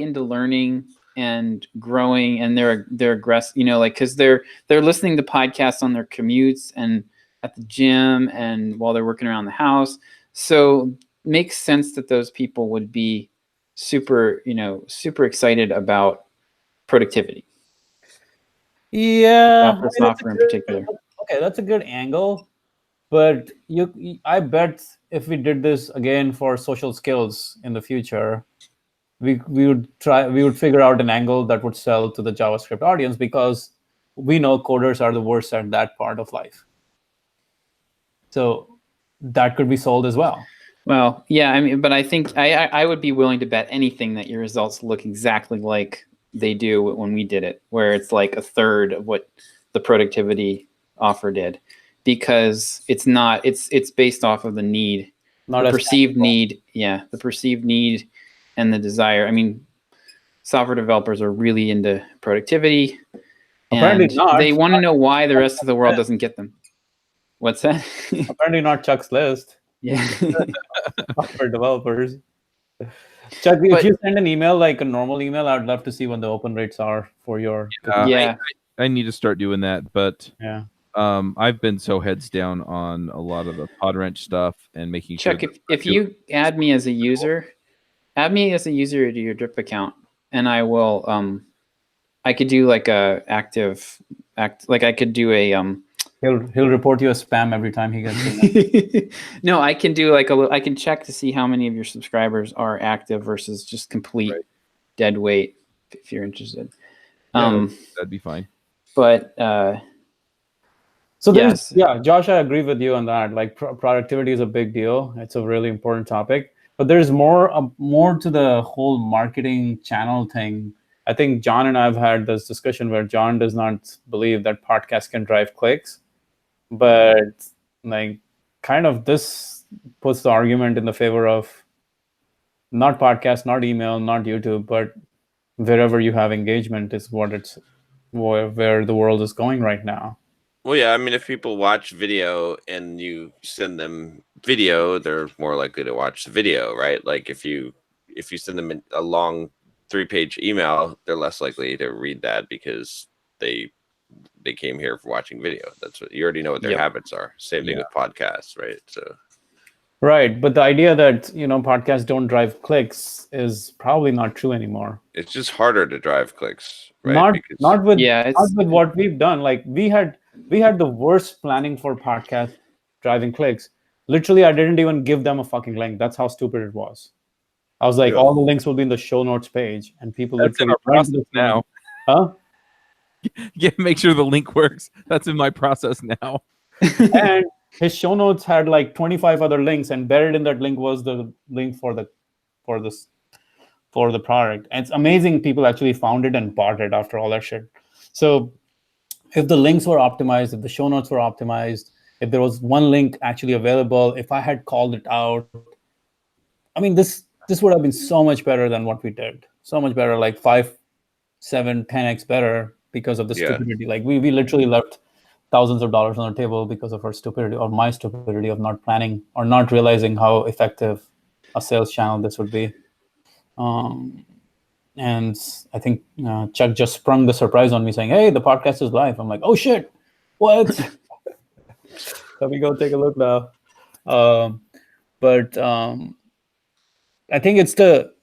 into learning and growing, and they're aggressive, you know, like because they're listening to podcasts on their commutes and at the gym and while they're working around the house. So makes sense that those people would be super excited about productivity. Yeah, Software, software in particular. Okay, that's a good angle, but I bet if we did this again for social skills in the future, we would figure out an angle that would sell to the JavaScript audience because we know coders are the worst at that part of life. So that could be sold as well. Well, yeah, I mean, but I think I would be willing to bet anything that your results look exactly like they do when we did it, where it's like a third of what the productivity offer did, because it's based off of the need, Not the as perceived tangible. need. Yeah, the perceived need and the desire. I mean, software developers are really into productivity, Apparently and not. they want to know why the rest of the world doesn't get them. What's that? Apparently not Chuck's list. Yeah. For developers. Chuck, if But- you send an email, like a normal email, I'd love to see what the open rates are for your. Yeah. I need to start doing that, but Yeah. I've been so heads down on a lot of the PodWrench stuff and making Chuck, sure. if you add me as a user to your Drip account, and I will I could do like a I could do a He'll report you as spam every time he gets it. no, I can do like I can check to see how many of your subscribers are active versus just complete dead weight if you're interested. that'd be fine. But So Yes. Josh, I agree with you on that. Like productivity is a big deal. It's a really important topic. But there's more to the whole marketing channel thing I think John and I have had this discussion where John does not believe that podcasts can drive clicks, but like kind of this puts the argument in the favor of not podcast, not email, not YouTube, but wherever you have engagement is what it's where the world is going right now. Well, yeah, I mean, if people watch video and you send them video, they're more likely to watch the video, right? Like if you send them a long 3-page email, they're less likely to read that because they came here for watching video. That's what you already know what their habits are. Same thing with podcasts, right? So right, but the idea that podcasts don't drive clicks is probably not true anymore. it's just harder to drive clicks, right? Not with what we've done. Like we had the worst planning for podcast driving clicks. Literally, I didn't even give them a fucking link. That's how stupid it was. I was like, all the links will be in the show notes page, and people That's in our process now. Huh? Yeah, make sure the link works. That's in my process now. And his show notes had like 25 other links, and buried in that link was the link for the product. And it's amazing people actually found it and bought it after all that shit. So if the links were optimized, if the show notes were optimized, if there was one link actually available, if I had called it out, I mean, this would have been so much better than what we did. So much better, like 5, 7, 10x better because of the stupidity. Like we literally left thousands of dollars on the table because of our stupidity, or my stupidity of not planning or not realizing how effective a sales channel this would be. And I think Chuck just sprung the surprise on me saying, hey, the podcast is live. I'm like, oh shit, what? Let me go take a look now. But I think it's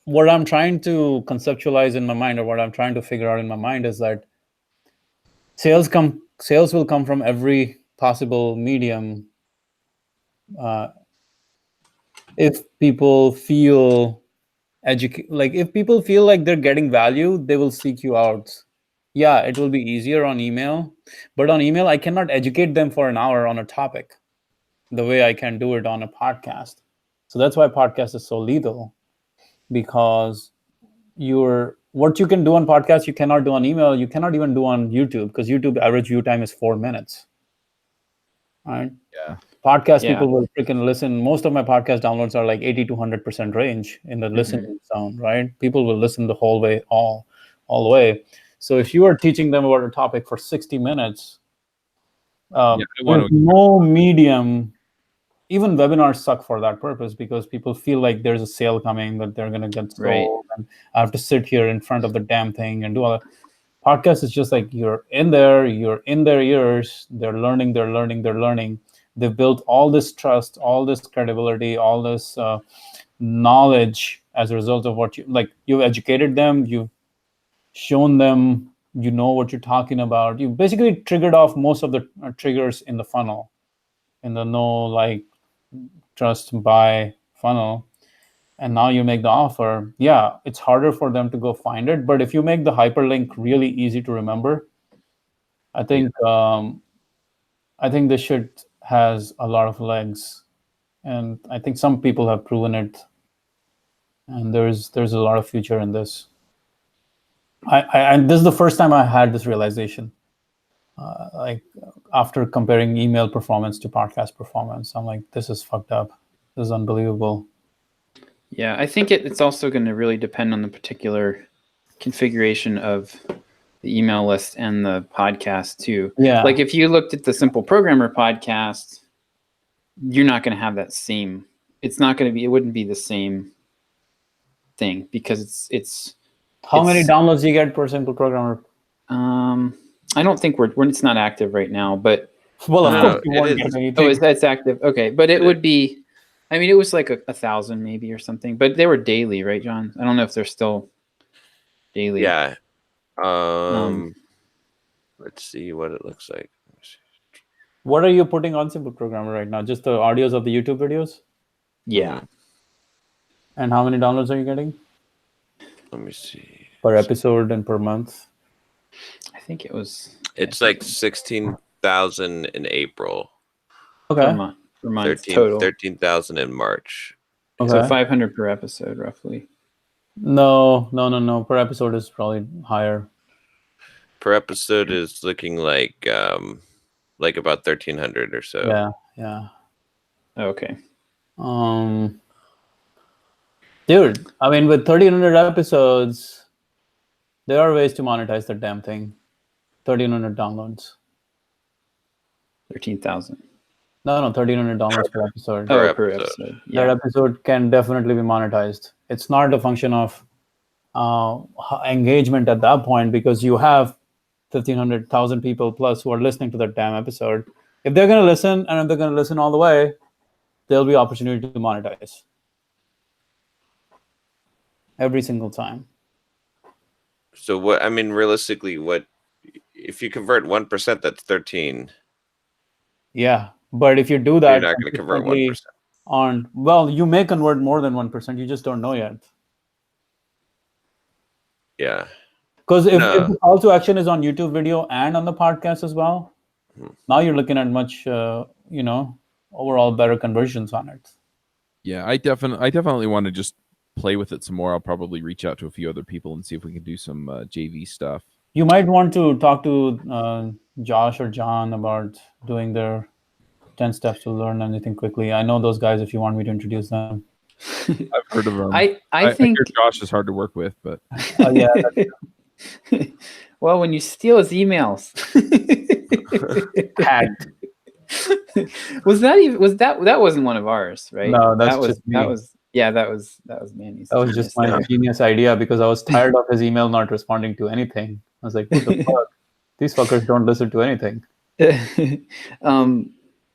what I'm trying to conceptualize in my mind, or what I'm trying to figure out in my mind, is that sales will come from every possible medium. If people feel if people feel like they're getting value, they will seek you out. Yeah, it will be easier on email, but on email, I cannot educate them for an hour on a topic the way I can do it on a podcast. So that's why podcast is so lethal, because what you can do on podcast, you cannot do on email. You cannot even do on YouTube, because YouTube average view time is 4 minutes. Right? Yeah. Podcast people will freaking listen. Most of my podcast downloads are like 80 to 100% range in the listening zone, right? People will listen the whole way, all the way. So if you are teaching them about a topic for 60 minutes, no medium, even webinars suck for that purpose, because people feel like there's a sale coming, that they're going to get sold, and I have to sit here in front of the damn thing and do all that. Podcast is just like you're in their ears, they're learning. They've built all this trust, all this credibility, all this knowledge as a result of what you've educated them, you've shown them, what you're talking about. You basically triggered off most of the triggers in the funnel, in the know, trust, buy funnel. And now you make the offer. Yeah, it's harder for them to go find it. But if you make the hyperlink really easy to remember, I think this shit has a lot of legs. And I think some people have proven it. And there's a lot of future in this. And this is the first time I had this realization. After comparing email performance to podcast performance, I'm like, this is fucked up. This is unbelievable. Yeah, I think it's also going to really depend on the particular configuration of the email list and the podcast too. Yeah. Like if you looked at the Simple Programmer podcast, you're not going to have that same. It wouldn't be the same thing, because it's. How many downloads do you get per Simple Programmer? I don't think it's not active right now, but. Well, of course you won't get anything. It's active. Okay, but it would be. I mean, it was like 1,000 maybe or something, but they were daily, right, John? I don't know if they're still daily. Yeah. Let's see what it looks like. What are you putting on Simple Programmer right now? Just the audios of the YouTube videos? Yeah. And how many downloads are you getting? Let me see. Per episode and per month? I think it was. It's like 16,000 in April. Okay. Per month total. 13,000 in March. Okay. So 500 per episode, roughly. No. Per episode is probably higher. Per episode is looking like about 1,300 or so. Yeah. Okay. Dude, I mean, with 1,300 episodes, there are ways to monetize the damn thing. 1,300 downloads. 13,000. No, $1,300 per episode. Oh, Per per episode. episode. That Yeah. episode can definitely be monetized. It's not a function of engagement at that point, because you have 1,500,000 people plus who are listening to that damn episode. If they're going to listen, and if they're going to listen all the way, there'll be opportunity to monetize every single time. So what? I mean, realistically, what if you convert 1%? That's 13. Yeah, but if you do You're that, not going to convert consistently 1%. well, you may convert more than 1%. You just don't know yet. Yeah. Because if No. the call to action is on YouTube video and on the podcast as well, now you're looking at much, overall better conversions on it. Yeah, I definitely want to just play with it some more. I'll probably reach out to a few other people and see if we can do some JV stuff. You might want to talk to Josh or John about doing their 10 steps to learn anything quickly. I know those guys if you want me to introduce them. I've heard of them. I think hear Josh is hard to work with, but Yeah, well, when you steal his emails. hacked. that wasn't one of ours, right? No, that's that was just me. that was Manny's. That was just my genius idea, because I was tired of his email not responding to anything. I was like, what the fuck? These fuckers don't listen to anything.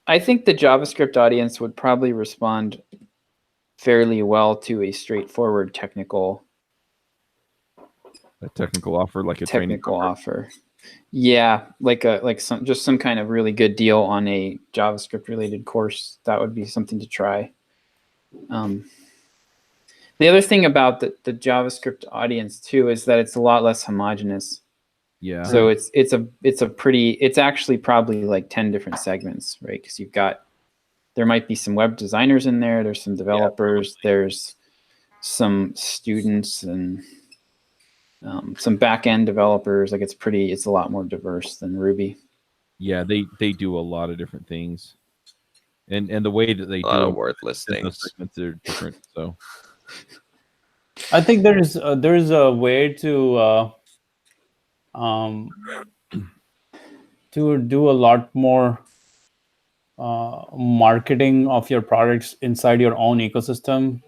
I think the JavaScript audience would probably respond fairly well to a straightforward technical offer, like a training technical offer. Yeah, like some kind of really good deal on a JavaScript related course. That would be something to try. The other thing about the JavaScript audience too is that it's a lot less homogeneous. Yeah. So it's actually probably like 10 different segments, right? Because there might be some web designers in there. There's some developers. There's some students and some back-end developers. Like it's a lot more diverse than Ruby. Yeah, they do a lot of different things, and the way that they A lot do of worthless those things. segments are different. So I think there is a way to do a lot more marketing of your products inside your own ecosystem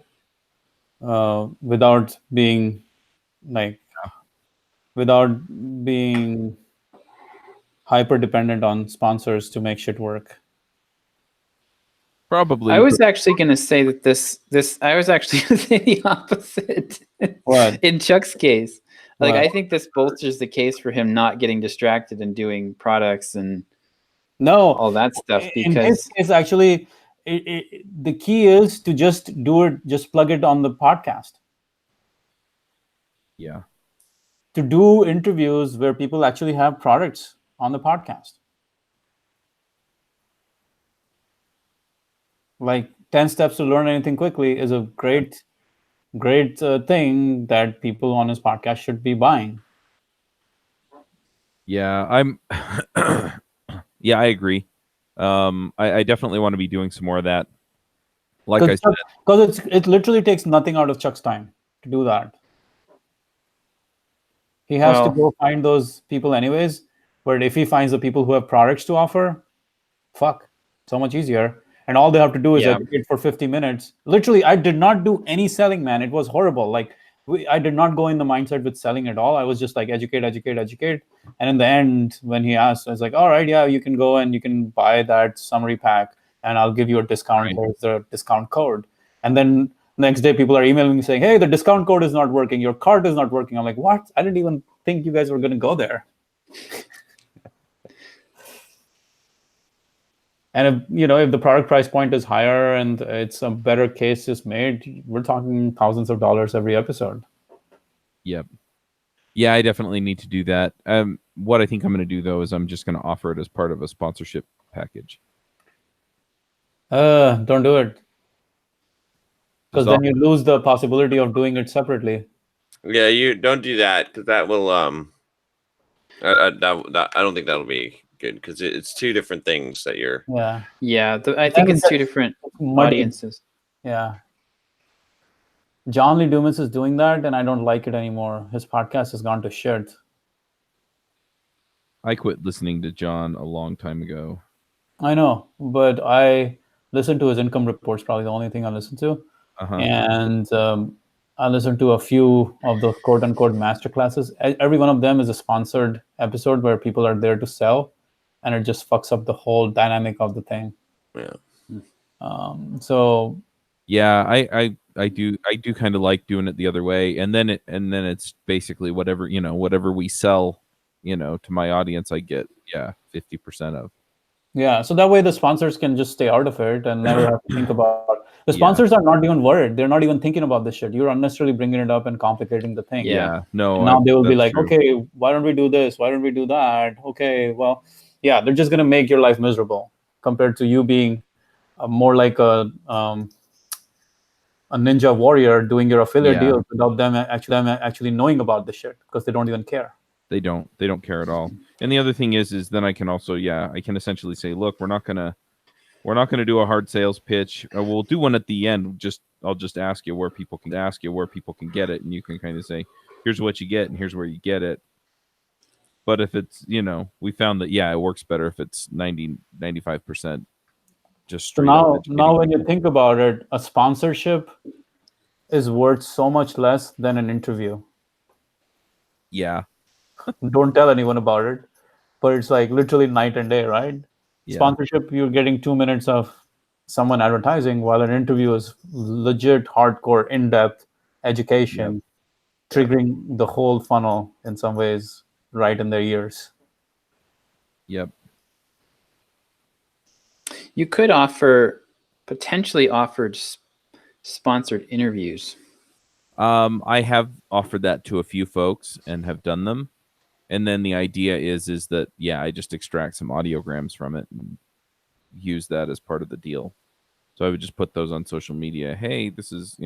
without being hyper dependent on sponsors to make shit work. probably I was actually going to say that I was actually going to say the opposite. What? In Chuck's case, like What? I think this bolsters the case for him not getting distracted and doing products and No, all that stuff, in his because case, actually, the key is to just do it, just plug it on the podcast. yeah. To do interviews where people actually have products on the podcast. Like 10 steps to learn anything quickly is a great thing that people on his podcast should be buying. Yeah, I'm. Yeah, I agree. I definitely want to be doing some more of that. Like I said, Because it literally takes nothing out of Chuck's time to do that. He has to go find those people anyways. But if he finds the people who have products to offer, so much easier. And all they have to do is educate for 50 minutes. Literally, I did not do any selling, man. It was horrible. Like I did not go in the mindset with selling at all. I was just like educate. And in the end, when he asked, I was like, all right, yeah, you can go and you can buy that summary pack and I'll give you a discount. Right. There's the discount code. And then next day, people are emailing me saying, hey, the discount code is not working. Your card is not working. I'm like, what? I didn't even think you guys were going to go there. And if the product price point is higher and it's a better case is made, we're talking thousands of dollars every episode. Yep. Yeah, I definitely need to do that. What I think I'm going to do though is I'm just going to offer it as part of a sponsorship package. Don't do it. Because then you lose the possibility of doing it separately. Yeah, you don't do that because that will I don't think that'll be good because it's two different things that you're. Yeah. Yeah, I think Then it's two different muddy. audiences. Yeah. John Lee Dumas is doing that, and I don't like it anymore. His podcast has gone to shit. I quit listening to John a long time ago. I know, but I listen to his income reports. Probably the only thing I listen to, Uh-huh. and I listen to a few of the quote unquote master classes. Every one of them is a sponsored episode where people are there to sell, and it just fucks up the whole dynamic of the thing. Yeah. So Yeah, I do kind of like doing it the other way, and then it's basically whatever whatever we sell, to my audience, I get 50% of. yeah, so that way the sponsors can just stay out of it and never have to think about. The Yeah. sponsors are not even worried. They're not even thinking about this shit. You're unnecessarily bringing it up and complicating the thing. Yeah. No. And now they will be that's like, true. okay, why don't we do this? Why don't we do that? Okay, well, yeah, they're just gonna make your life miserable compared to you being more like a ninja warrior doing your affiliate Yeah. deals without them actually knowing about the shit because they don't even care. They don't care at all. And the other thing is then I can also I can essentially say, look, we're not gonna do a hard sales pitch. We'll do one at the end. I'll just ask you where people can get it, and you can kind of say, here's what you get and here's where you get it. But if it's, we found that it works better if it's 90-95% just So straight up now educating when you people. think about it, a sponsorship is worth so much less than an interview. Yeah. Don't tell anyone about it, but it's like literally night and day, right? Yeah. Sponsorship, you're getting 2 minutes of someone advertising, while an interview is legit, hardcore, in-depth education, triggering the whole funnel in some ways right in their ears. Yep. You could potentially offer sponsored interviews. I have offered that to a few folks and have done them. And then the idea is that, I just extract some audiograms from it and use that as part of the deal. So I would just put those on social media. Hey, this is,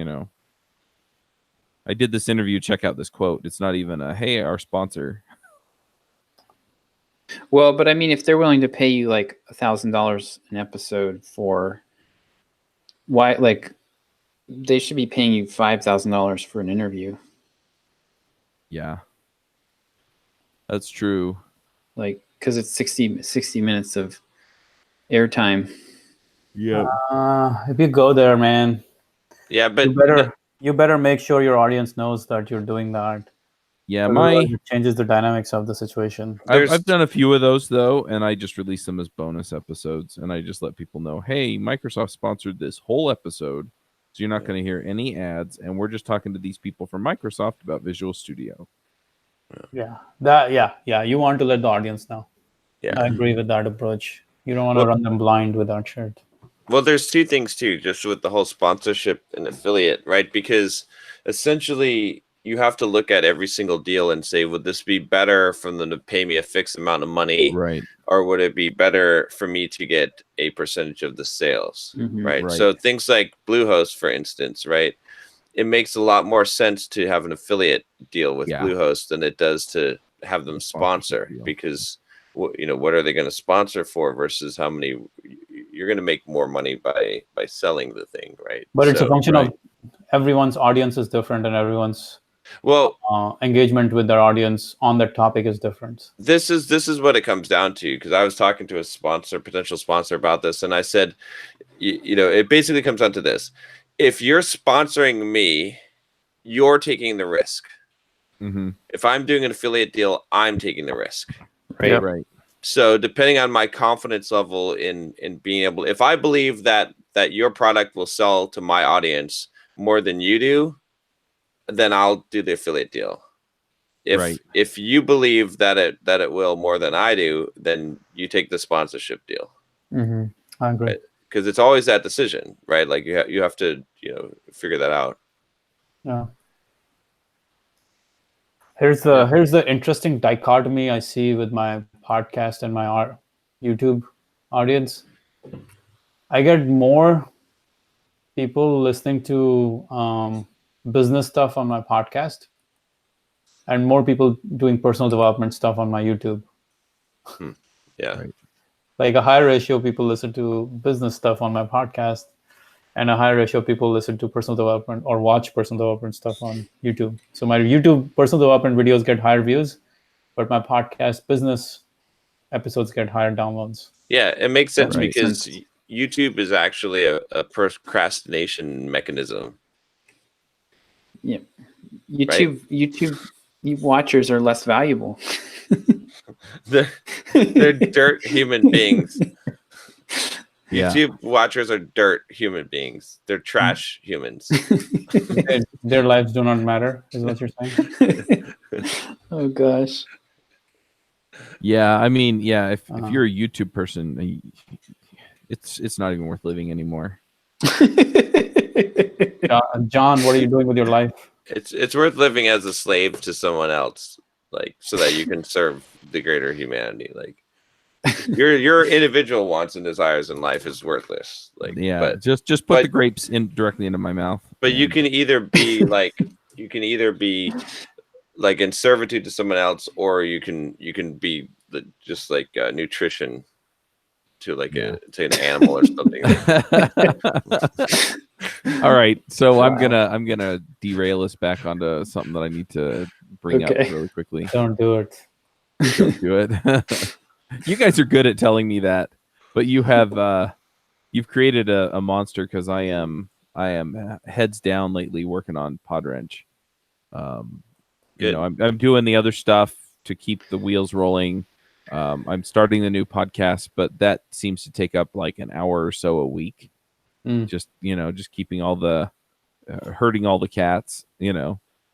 I did this interview. Check out this quote. It's not even hey, our sponsor. Well, but I mean, if they're willing to pay you like $1,000 an episode for they should be paying you $5,000 for an interview. Yeah. That's true. Like, because it's 60 minutes of airtime. Yeah. If you go there, man, Yeah, but you better make sure your audience knows that you're doing that. Yeah, Otherwise, it changes the dynamics of the situation. I've done a few of those though, and I just release them as bonus episodes, and I just let people know, hey, Microsoft sponsored this whole episode, so you're not going to hear any ads, and we're just talking to these people from Microsoft about Visual Studio. Yeah, you want to let the audience know. Yeah, I agree with that approach. You don't want to run them blind with that shit. Well, there's two things too, just with the whole sponsorship and affiliate, right? Because essentially you have to look at every single deal and say, would this be better for them to pay me a fixed amount of money, right? Or would it be better for me to get a percentage of the sales, right? So things like Bluehost, for instance, right? It makes a lot more sense to have an affiliate deal with Bluehost than it does to have them sponsor, because what are they going to sponsor for versus how many you're going to make more money by selling the thing, right? But it's a function of everyone's audience is different, and everyone's engagement with their audience on that topic is different. This is what it comes down to, because I was talking to a potential sponsor about this, and I said, it basically comes down to this: if you're sponsoring me, you're taking the risk. Mm-hmm. If I'm doing an affiliate deal, I'm taking the risk. Right. Yep. Right. So depending on my confidence level in being able, if I believe that your product will sell to my audience more than you do, then I'll do the affiliate deal. If you believe that it will more than I do, then you take the sponsorship deal. Mm-hmm. I agree. Because it's always that decision, right? Like you have to figure that out. Yeah. Here's the interesting dichotomy I see with my podcast and my YouTube audience. I get more people listening to business stuff on my podcast and more people doing personal development stuff on my YouTube. Yeah. Right. Like a higher ratio of people listen to business stuff on my podcast, and a higher ratio of people listen to personal development or watch personal development stuff on YouTube. So my YouTube personal development videos get higher views, but my podcast business episodes get higher downloads. Yeah, it makes sense Right. because YouTube is actually a procrastination mechanism. Yeah. YouTube watchers are less valuable. They're dirt human beings. Yeah. YouTube watchers are dirt human beings. They're trash humans. Their lives do not matter, is what you're saying. Oh gosh. Yeah, I mean, yeah, if Uh-huh. you're a YouTube person, it's not even worth living anymore. John, what are you doing with your life? It's worth living as a slave to someone else, like so that you can serve the greater humanity. Like your individual wants and desires in life is worthless. Like Yeah, but just put but- the grapes in directly into my mouth. but you and- can either be like in servitude to someone else, or you can be just like nutrition to like to an animal or something. All right, so Wow. I'm gonna derail us back onto something that I need to bring up Okay. really quickly. Don't do it. Don't do it. You guys are good at telling me that, but you have you've created a monster because I am heads down lately working on Podwrench. You Good. know, I'm doing the other stuff to keep the wheels rolling. I'm starting the new podcast, but that seems to take up like an hour or so a week. Just keeping all the herding all the cats.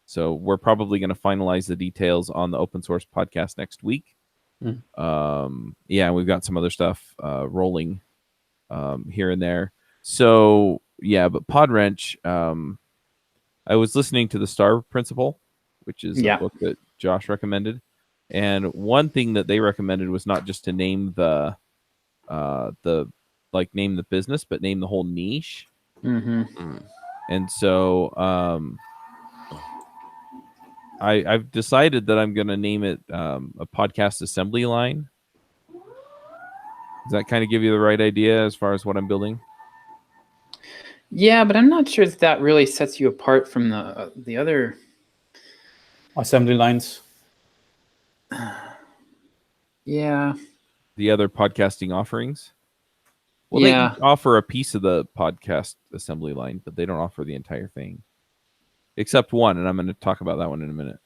So we're probably going to finalize the details on the open source podcast next week. Yeah, we've got some other stuff rolling here and there. So yeah, but Podwrench, I was listening to the Star Principle, which is a book that Josh recommended, and one thing that they recommended was not just to name the name the business, but name the whole niche. Mm-hmm. And so I've decided that I'm going to name it a podcast assembly line. Does that kind of give you the right idea as far as what I'm building? Yeah, but I'm not sure if that really sets you apart from the other Assembly lines. Yeah. The other podcasting offerings? Well, Yeah. they offer a piece of the podcast assembly line, but they don't offer the entire thing. Except one, and I'm going to talk about that one in a minute.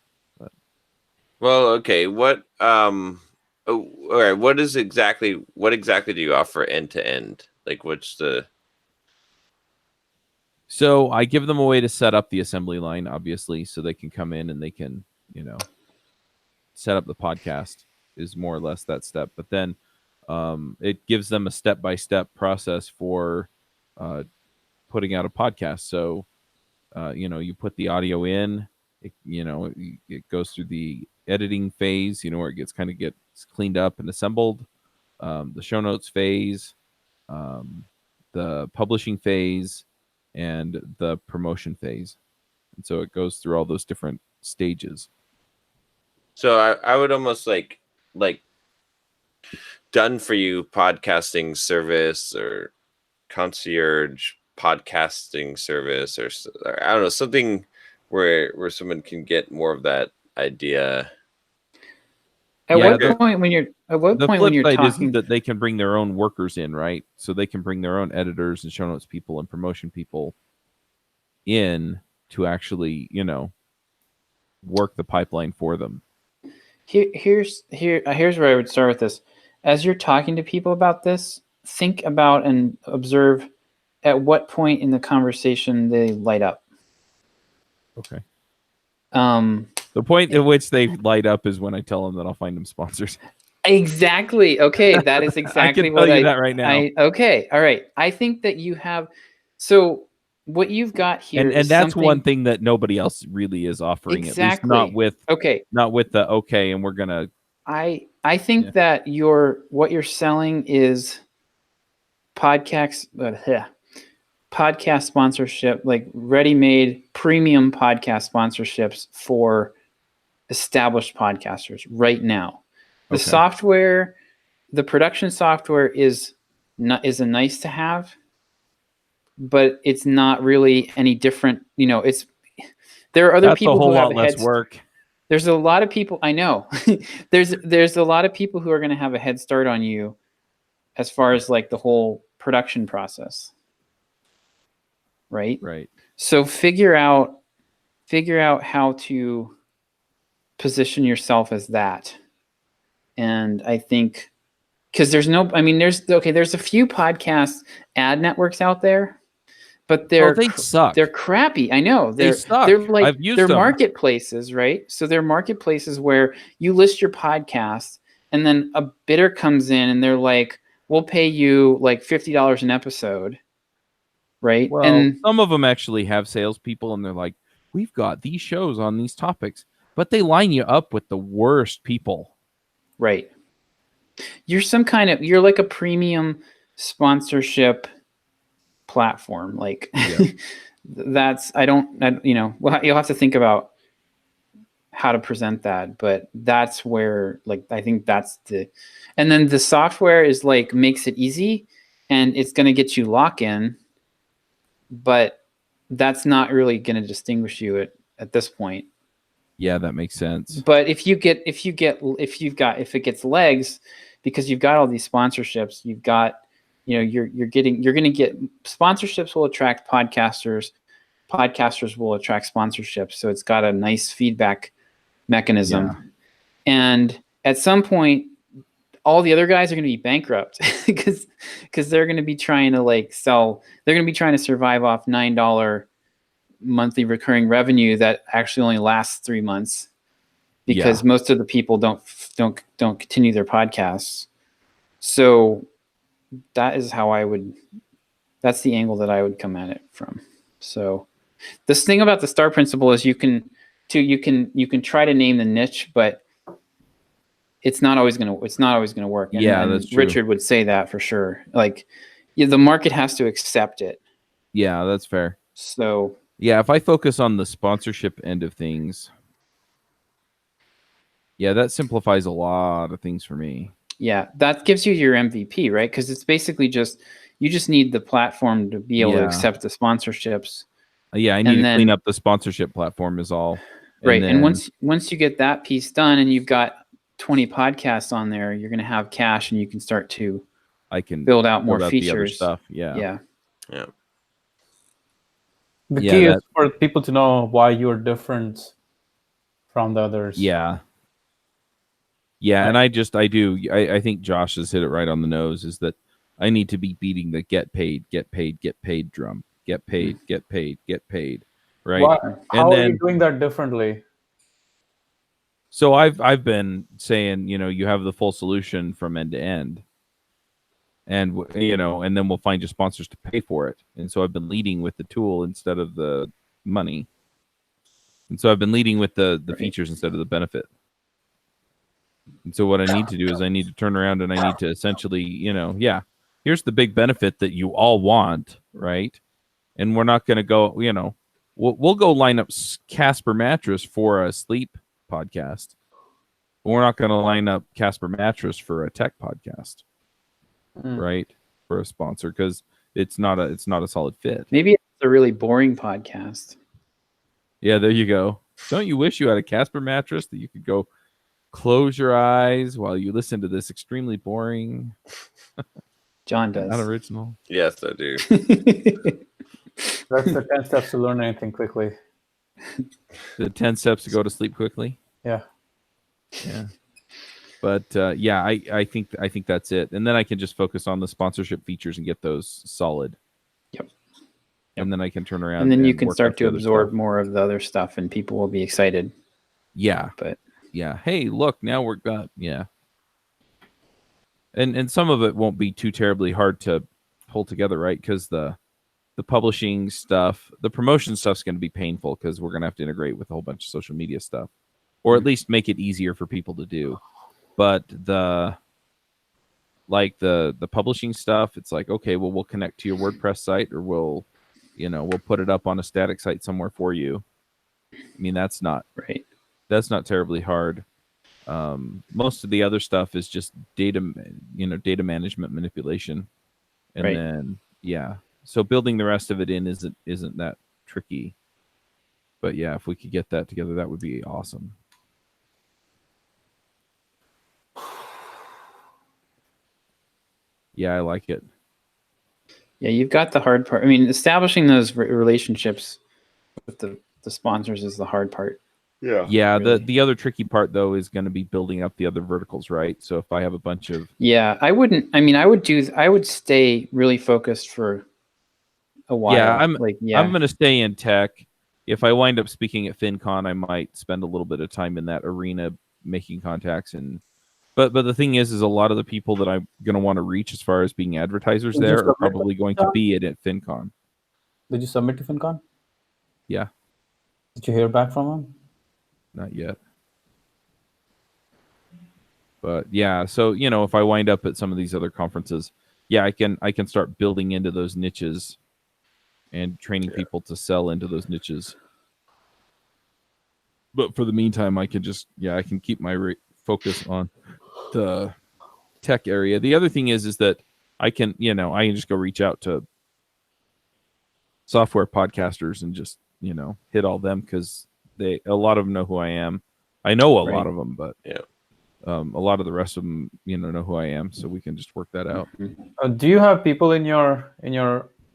Well, okay. What all right, what exactly do you offer end to end? Like what's the So I give them a way to set up the assembly line, obviously, so they can come in and they can, set up the podcast is more or less that step. But then it gives them a step-by-step process for putting out a podcast. So, you put the audio in, it goes through the editing phase, where it gets cleaned up and assembled, the show notes phase, the publishing phase, and the promotion phase. And so it goes through all those different stages. So I would almost like done for you podcasting service or concierge podcasting service or I don't know, something where someone can get more of that idea. At Yeah, what point when you're The flip when you're side talking is that they can bring their own workers in, right? So they can bring their own editors and show notes people and promotion people in to actually, work the pipeline for them. here's where I would start with this. As you're talking to people about this, think about and observe at what point in the conversation they light up. Okay. The point at which they light up is when I tell them that I'll find them sponsors. Exactly. Okay, that is exactly I can what tell you that right now. Okay, all right. I think that you have. So what you've got here, and is that's something, one thing that nobody else really is offering. At least not Exactly. with Okay, the okay, and we're gonna. I think Yeah. that what you're selling is podcast sponsorship, like ready-made premium podcast sponsorships for established podcasters right now. The Okay. software, the production software is a nice to have, but it's not really any different. You know, there are other That's people a whole who have lot a less head. work. There's a lot of people I know. there's a lot of people who are going to have a head start on you as far as like the whole production process. Right? Right. So figure out how to position yourself as that. And I think because there's a few podcast ad networks out there, but They suck. They're crappy. I know. They suck. They're like I've used they're them. marketplaces, right? So they're marketplaces where you list your podcast and then a bidder comes in and they're like, we'll pay you like $50 an episode. Right. Well, and some of them actually have salespeople, and they're like, "We've got these shows on these topics," but they line you up with the worst people. right. You're like a premium sponsorship platform. Like you'll have to think about how to present that, but that's where like I think and then the software is like makes it easy and it's going to get you lock in, but that's not really going to distinguish you at this point. Yeah, that makes sense. But if it gets legs, because you've got all these sponsorships, you've got, you're going to get sponsorships will attract podcasters. Podcasters will attract sponsorships. So it's got a nice feedback mechanism. Yeah. And at some point, all the other guys are going to be bankrupt because they're going to be trying to they're going to be trying to survive off $9 monthly recurring revenue that actually only lasts 3 months because most of the people don't continue their podcasts. So that's the angle that I would come at it from. So this thing about the STAR principle is you can try to name the niche, but it's not always going to work. And that's true. Richard would say that for sure. Like the market has to accept it. Yeah, that's fair. So yeah, if I focus on the sponsorship end of things, yeah, that simplifies a lot of things for me. Yeah, that gives you your MVP, right? Because it's basically you just need the platform to be able to accept the sponsorships. Yeah, I need to clean up the sponsorship platform is all. Right, and once you get that piece done and you've got 20 podcasts on there, you're going to have cash and you can start to build out more features. The other stuff. Yeah. The key is for people to know why you're different from the others. Yeah. Yeah, and I think Josh has hit it right on the nose, is that I need to be beating the get paid drum. Get paid, get paid, right? How are you doing that differently? So I've been saying, you have the full solution from end to end. And and then we'll find you sponsors to pay for it. And so I've been leading with the tool instead of the money. And so I've been leading with the features instead of the benefit. And so what I need to do is I need to turn around and I need to essentially, here's the big benefit that you all want, right? And we're not going to go, we'll go line up Casper Mattress for a sleep podcast. But we're not going to line up Casper Mattress for a tech podcast, right? For a sponsor, because it's not a solid fit. Maybe it's a really boring podcast. Yeah, there you go. Don't you wish you had a Casper Mattress that you could go close your eyes while you listen to this extremely boring? John does. Not original. Yes, I do. That's the 10 steps to learn anything quickly. The 10 steps to go to sleep quickly. Yeah. But I think that's it, and then I can just focus on the sponsorship features and get those solid. Yep. And then I can turn around, and then you can start to absorb more of the other stuff, and people will be excited. Yeah, but hey, look, now we're got and some of it won't be too terribly hard to pull together, right? Because the publishing stuff, the promotion stuff's going to be painful because we're going to have to integrate with a whole bunch of social media stuff, or at least make it easier for people to do. But the publishing stuff, it's like, okay, well, we'll connect to your WordPress site, or we'll put it up on a static site somewhere for you. I mean, that's not right. That's not terribly hard. Most of the other stuff is just data management manipulation, and Right. then so building the rest of it in isn't that tricky. But yeah, if we could get that together, that would be awesome. Yeah, I like it. Yeah, you've got the hard part. I mean, establishing those relationships with the sponsors is the hard part. Yeah, Really. the other tricky part though is going to be building up the other verticals, right? So if I have a bunch of Yeah, I would stay really focused for a while. I'm yeah. going to stay in tech. If I wind up speaking at FinCon, I might spend a little bit of time in that arena making contacts but the thing is a lot of the people that I'm going to want to reach as far as being advertisers Did you there are submit probably going to be at FinCon. Did you submit to FinCon? Yeah, Did you hear back from them? not yet. But yeah, so if I wind up at some of these other conferences, I can start building into those niches and training people to sell into those niches. But for the meantime, I can just I can keep my focus on the tech area. The other thing is that I can I can just go reach out to software podcasters and just hit all them, because a lot of them know who I am. I know a lot of them, but a lot of the rest of them know who I am, so we can just work that out. Do you have people in your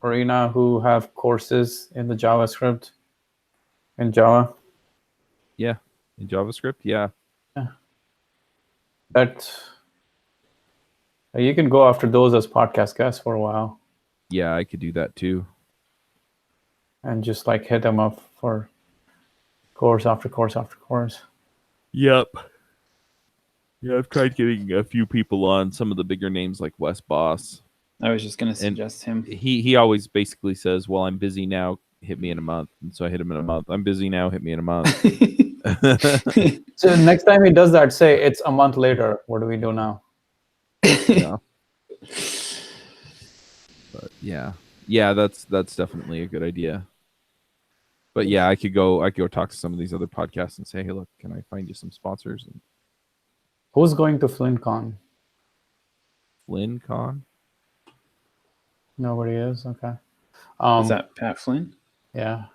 arena who have courses in the JavaScript in Java? Yeah, in JavaScript, yeah. That you can go after those as podcast guests for a while. Yeah, I could do that too. And just like hit them up for course after course after course. Yep. Yeah, I've tried getting a few people on, some of the bigger names like Wes Boss. I was just going to suggest him. He always basically says, well, I'm busy now, hit me in a month. And so I hit him in a month. I'm busy now, hit me in a month. So next time he does that, say it's a month later. What do we do now? Yeah. But yeah, that's definitely a good idea. But yeah, I could go talk to some of these other podcasts and say, hey, look, can I find you some sponsors? And Who's going to FlynnCon? FlynnCon? Nobody is? Okay. Is that Pat Flynn? Yeah.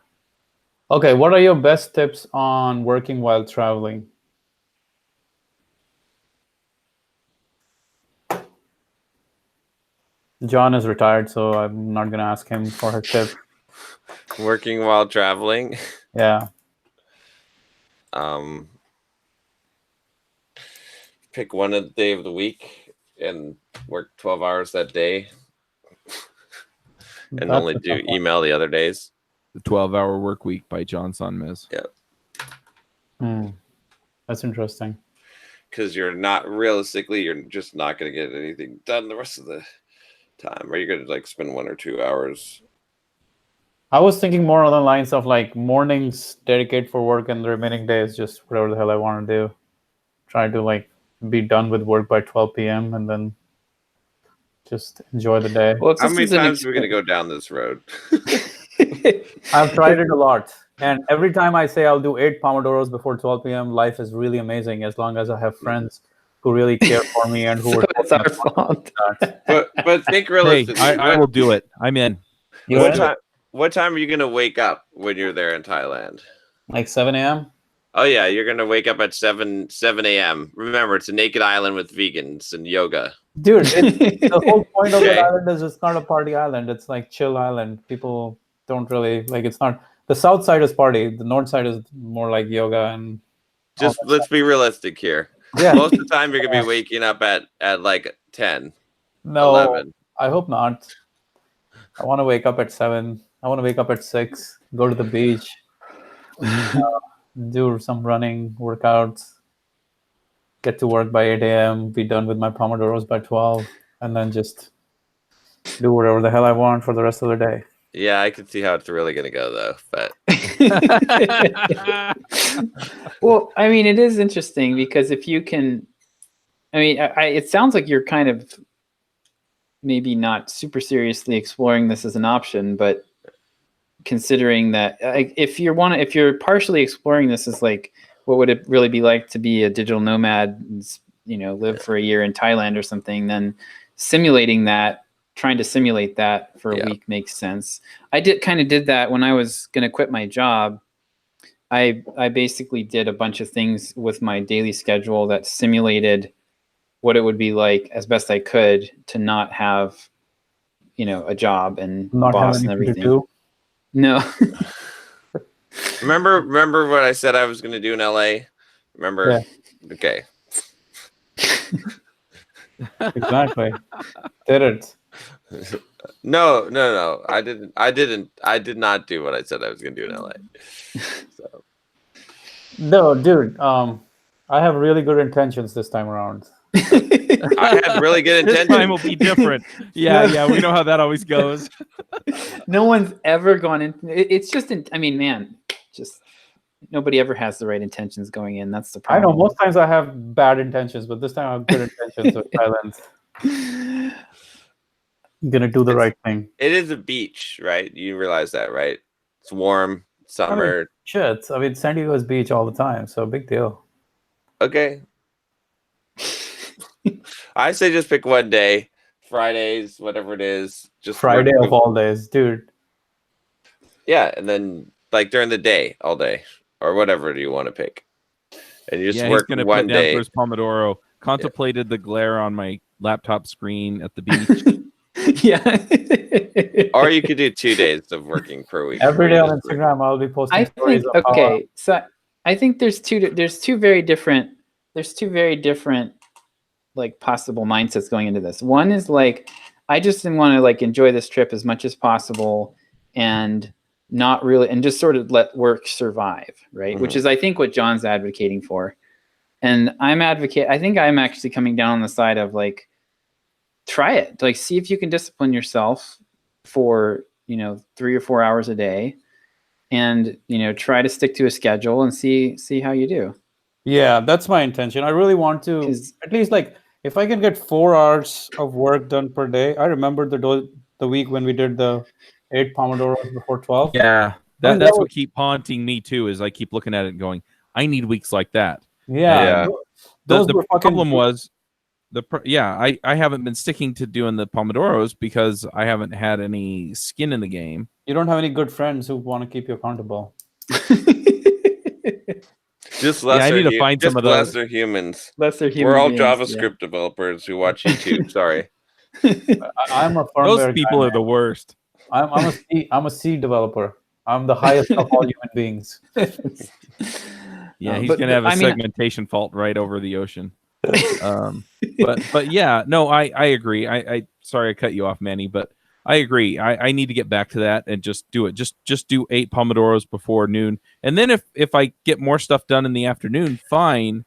Okay, what are your best tips on working while traveling? John is retired, so I'm not going to ask him for his tip. Working while traveling. Yeah. Pick one day of the week and work 12 hours that day, and That's only a do tough one. email the other days. The 12-Hour Work Week by John Sonmez. Yeah. That's interesting. Because you're just not going to get anything done the rest of the time, or you're going to like spend 1 or 2 hours. I was thinking more on the lines of like mornings dedicate for work and the remaining days just whatever the hell I want to do. Try to like be done with work by 12 p.m. and then just enjoy the day. Well, How many times are we going to go down this road? I've tried it a lot. And every time I say I'll do 8 Pomodoros before 12 p.m., life is really amazing as long as I have friends who really care for me and who So are it's our fault. but think Hey, realistically. I will do it. I'm in. What time are you going to wake up when you're there in Thailand? Like 7 a.m.? Oh yeah, you're going to wake up at 7 a.m. Remember, it's a naked island with vegans and yoga. Dude, the whole point of Okay. the island is it's not a party island. It's like chill island. People don't really like. It's not. The south side is party. The north side is more like yoga and. Just let's be realistic here. Yeah. Most of the time, you're gonna be waking up at like 10, No, 11. I hope not. I want to wake up at 7. I want to wake up at 6. Go to the beach. Do some running workouts. Get to work by 8 a.m. Be done with my Pomodoros by 12, and then just do whatever the hell I want for the rest of the day. Yeah, I can see how it's really gonna go though. But Well, I mean, it is interesting because if you can, I mean, it sounds like you're kind of maybe not super seriously exploring this as an option, but considering that if you're partially exploring this as like what would it really be like to be a digital nomad and, live for a year in Thailand or something, then trying to simulate that for a week makes sense. I did that when I was going to quit my job. I basically did a bunch of things with my daily schedule that simulated what it would be like as best I could to not have, a job and Not boss have and anything everything. to do. No. Remember what I said I was going to do in LA? Remember? Yeah. Okay. Exactly. Did it. No. I did not do what I said I was going to do in LA. So. No, dude. I have really good intentions this time around. I had really good This intentions. time will be different. Yeah, we know how that always goes. No one's ever gone in. It's just, just nobody ever has the right intentions going in. That's the I problem. know most times I have bad intentions, but this time I have good intentions with Thailand. I'm gonna do the right thing. It is a beach, right? You realize that, right? It's warm, summer. Shit. I mean, San Diego's beach all the time, so big deal. Okay. I say just pick one day, Fridays, whatever it is. Just Friday work- of all days, dude. Yeah, and then like during the day, all day, or whatever do you want to pick, and you just He's work going to one put down day. for his Pomodoro. Contemplated the glare on my laptop screen at the beach. Yeah. Or you could do 2 days of working per week. Every where day you on just work. Instagram, I'll be posting I stories think of how so I think there's two very different like possible mindsets going into this. One is like, I just want to like enjoy this trip as much as possible and not really, and just sort of let work survive, right? Which is, I think, what John's advocating for. And I think I'm actually coming down on the side of like, try it, like see if you can discipline yourself for 3 or 4 hours a day, and try to stick to a schedule and see how you do. Yeah, that's my intention. I really want to 'Cause- at least like if I can get 4 hours of work done per day. I remember the week when we did the 8 Pomodoros before 12. Yeah, I mean, that's that what was- keep haunting me too. Is I keep looking at it and going, I need weeks like that. Yeah. Yeah. Those The were fucking problem was I haven't been sticking to doing the Pomodoros because I haven't had any skin in the game. you don't have any good friends who want to keep you accountable. Just Yeah, I lesser, need to find some of those. lesser humans. Lesser human We're all beings, JavaScript developers who watch YouTube. Sorry. I'm a firmware Those guy, people are man. the worst. I'm a C developer. I'm the highest of all human beings. Yeah, he's but gonna have a I mean- segmentation fault right over the ocean. But yeah, no, I agree. I sorry I cut you off, Manny, but I agree. I need to get back to that and just do it. Just do 8 Pomodoros before noon, and then if I get more stuff done in the afternoon, fine.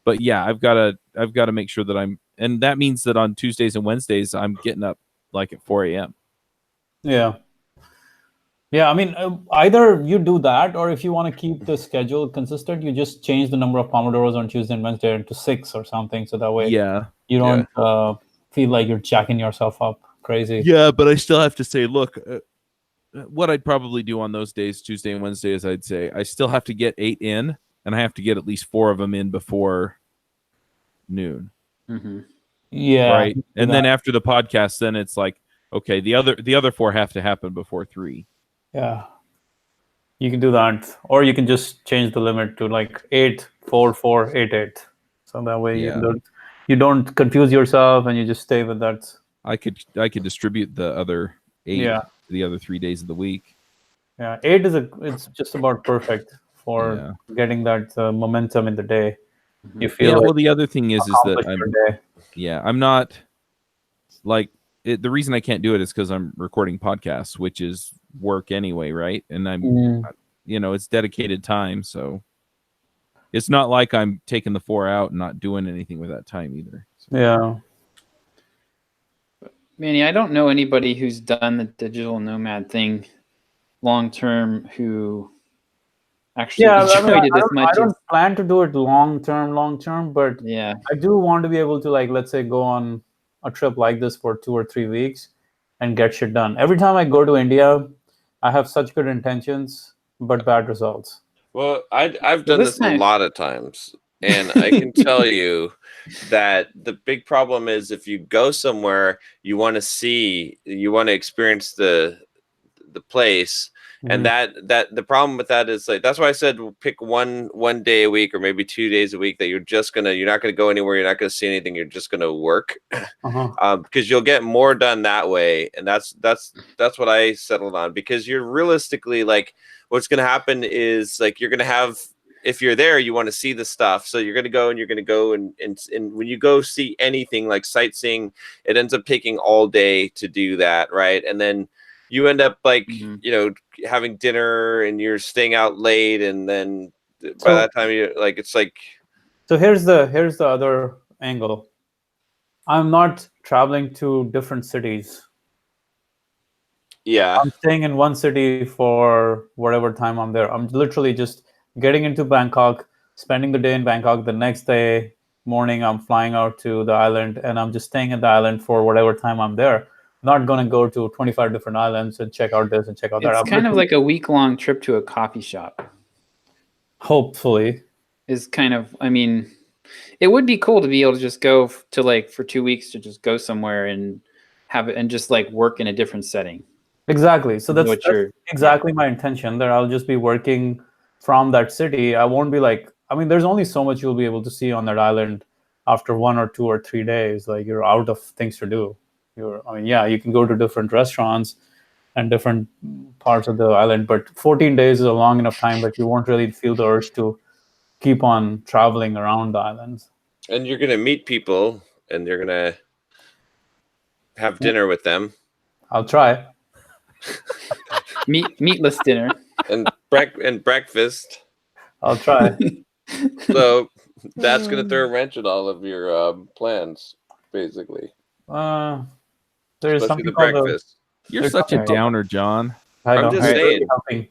But yeah, I've got to make sure that and that means that on Tuesdays and Wednesdays I'm getting up like at 4 a.m. Yeah. Yeah, I mean, either you do that, or if you want to keep the schedule consistent, you just change the number of Pomodoros on Tuesday and Wednesday to 6 or something, so that way Yeah. you don't feel like you're jacking yourself up crazy. Yeah, but I still have to say, look, what I'd probably do on those days, Tuesday and Wednesday, is I'd say I still have to get 8 in, and I have to get at least 4 of them in before noon, Yeah. right? And then after the podcast, then it's like, okay, the other 4 have to happen before 3. Yeah. You can do that, or you can just change the limit to like 8, 4, 4, 8, 8. So that way you don't confuse yourself, and you just stay with that. I could distribute the other 8 the other 3 days of the week. Yeah, 8 it's just about perfect for getting that momentum in the day. You feel Yeah, like well, the other thing is that accomplished your day. I'm not like the reason I can't do it is because I'm recording podcasts, which is work anyway, right? And I'm it's dedicated time, so it's not like I'm taking the 4 out and not doing anything with that time either. So. Yeah. Manny, I don't know anybody who's done the digital nomad thing long term who actually enjoyed it as much. I don't plan to do it long term, but yeah, I do want to be able to, like, let's say, go on a trip like this for 2 or 3 weeks and get shit done. Every time I go to India, I have such good intentions but bad results. Well, I've Well, done this this a time- lot of times, and I can tell you that the big problem is if you go somewhere, you want to experience the place, and Mhm. that the problem with that is like that's why I said pick one day a week or maybe 2 days a week that you're not gonna go anywhere, you're not gonna see anything, you're just gonna work. Uh-huh. Because you'll get more done that way, and that's what I settled on. Because you're realistically like, what's going to happen is like you're going to have, if you're there, you want to see the stuff, so you're going to go and and when you go see anything like sightseeing, it ends up taking all day to do that, right? And then you end up like Mhm. having dinner and you're staying out late, and then by So- that time you like it's like So here's the other angle. I'm not traveling to different cities. yeah. I'm staying in one city for whatever time I'm there. I'm literally just getting into Bangkok, spending the day in Bangkok. The next day morning, I'm flying out to the island, and I'm just staying at the island for whatever time I'm there. Not gonna go to 25 different islands and check out this and check out that. It's I'm kind of literally- like a week-long trip to a coffee shop. hopefully. Is kind of, I mean, it would be cool to be able to just go to like for 2 weeks to just go somewhere and have it and just like work in a different setting. Exactly. So that's, What that's you're- exactly my intention. That I'll just be working from that city. I won't be like. I mean, there's only so much you'll be able to see on that island after 1 or 2 or 3 days. Like you're out of things to do. I mean, yeah, you can go to different restaurants and different parts of the island, but 14 days is a long enough time that you won't really feel the urge to keep on traveling around the islands. And you're gonna meet people, and you're gonna have dinner with them, I'll try. Meatless dinner. and breakfast. I'll try. So that's gonna throw a wrench in all of your plans, basically, There's especially something the called breakfast. You're There's such a something- downer, John. I I'm know. just I- saying. helping.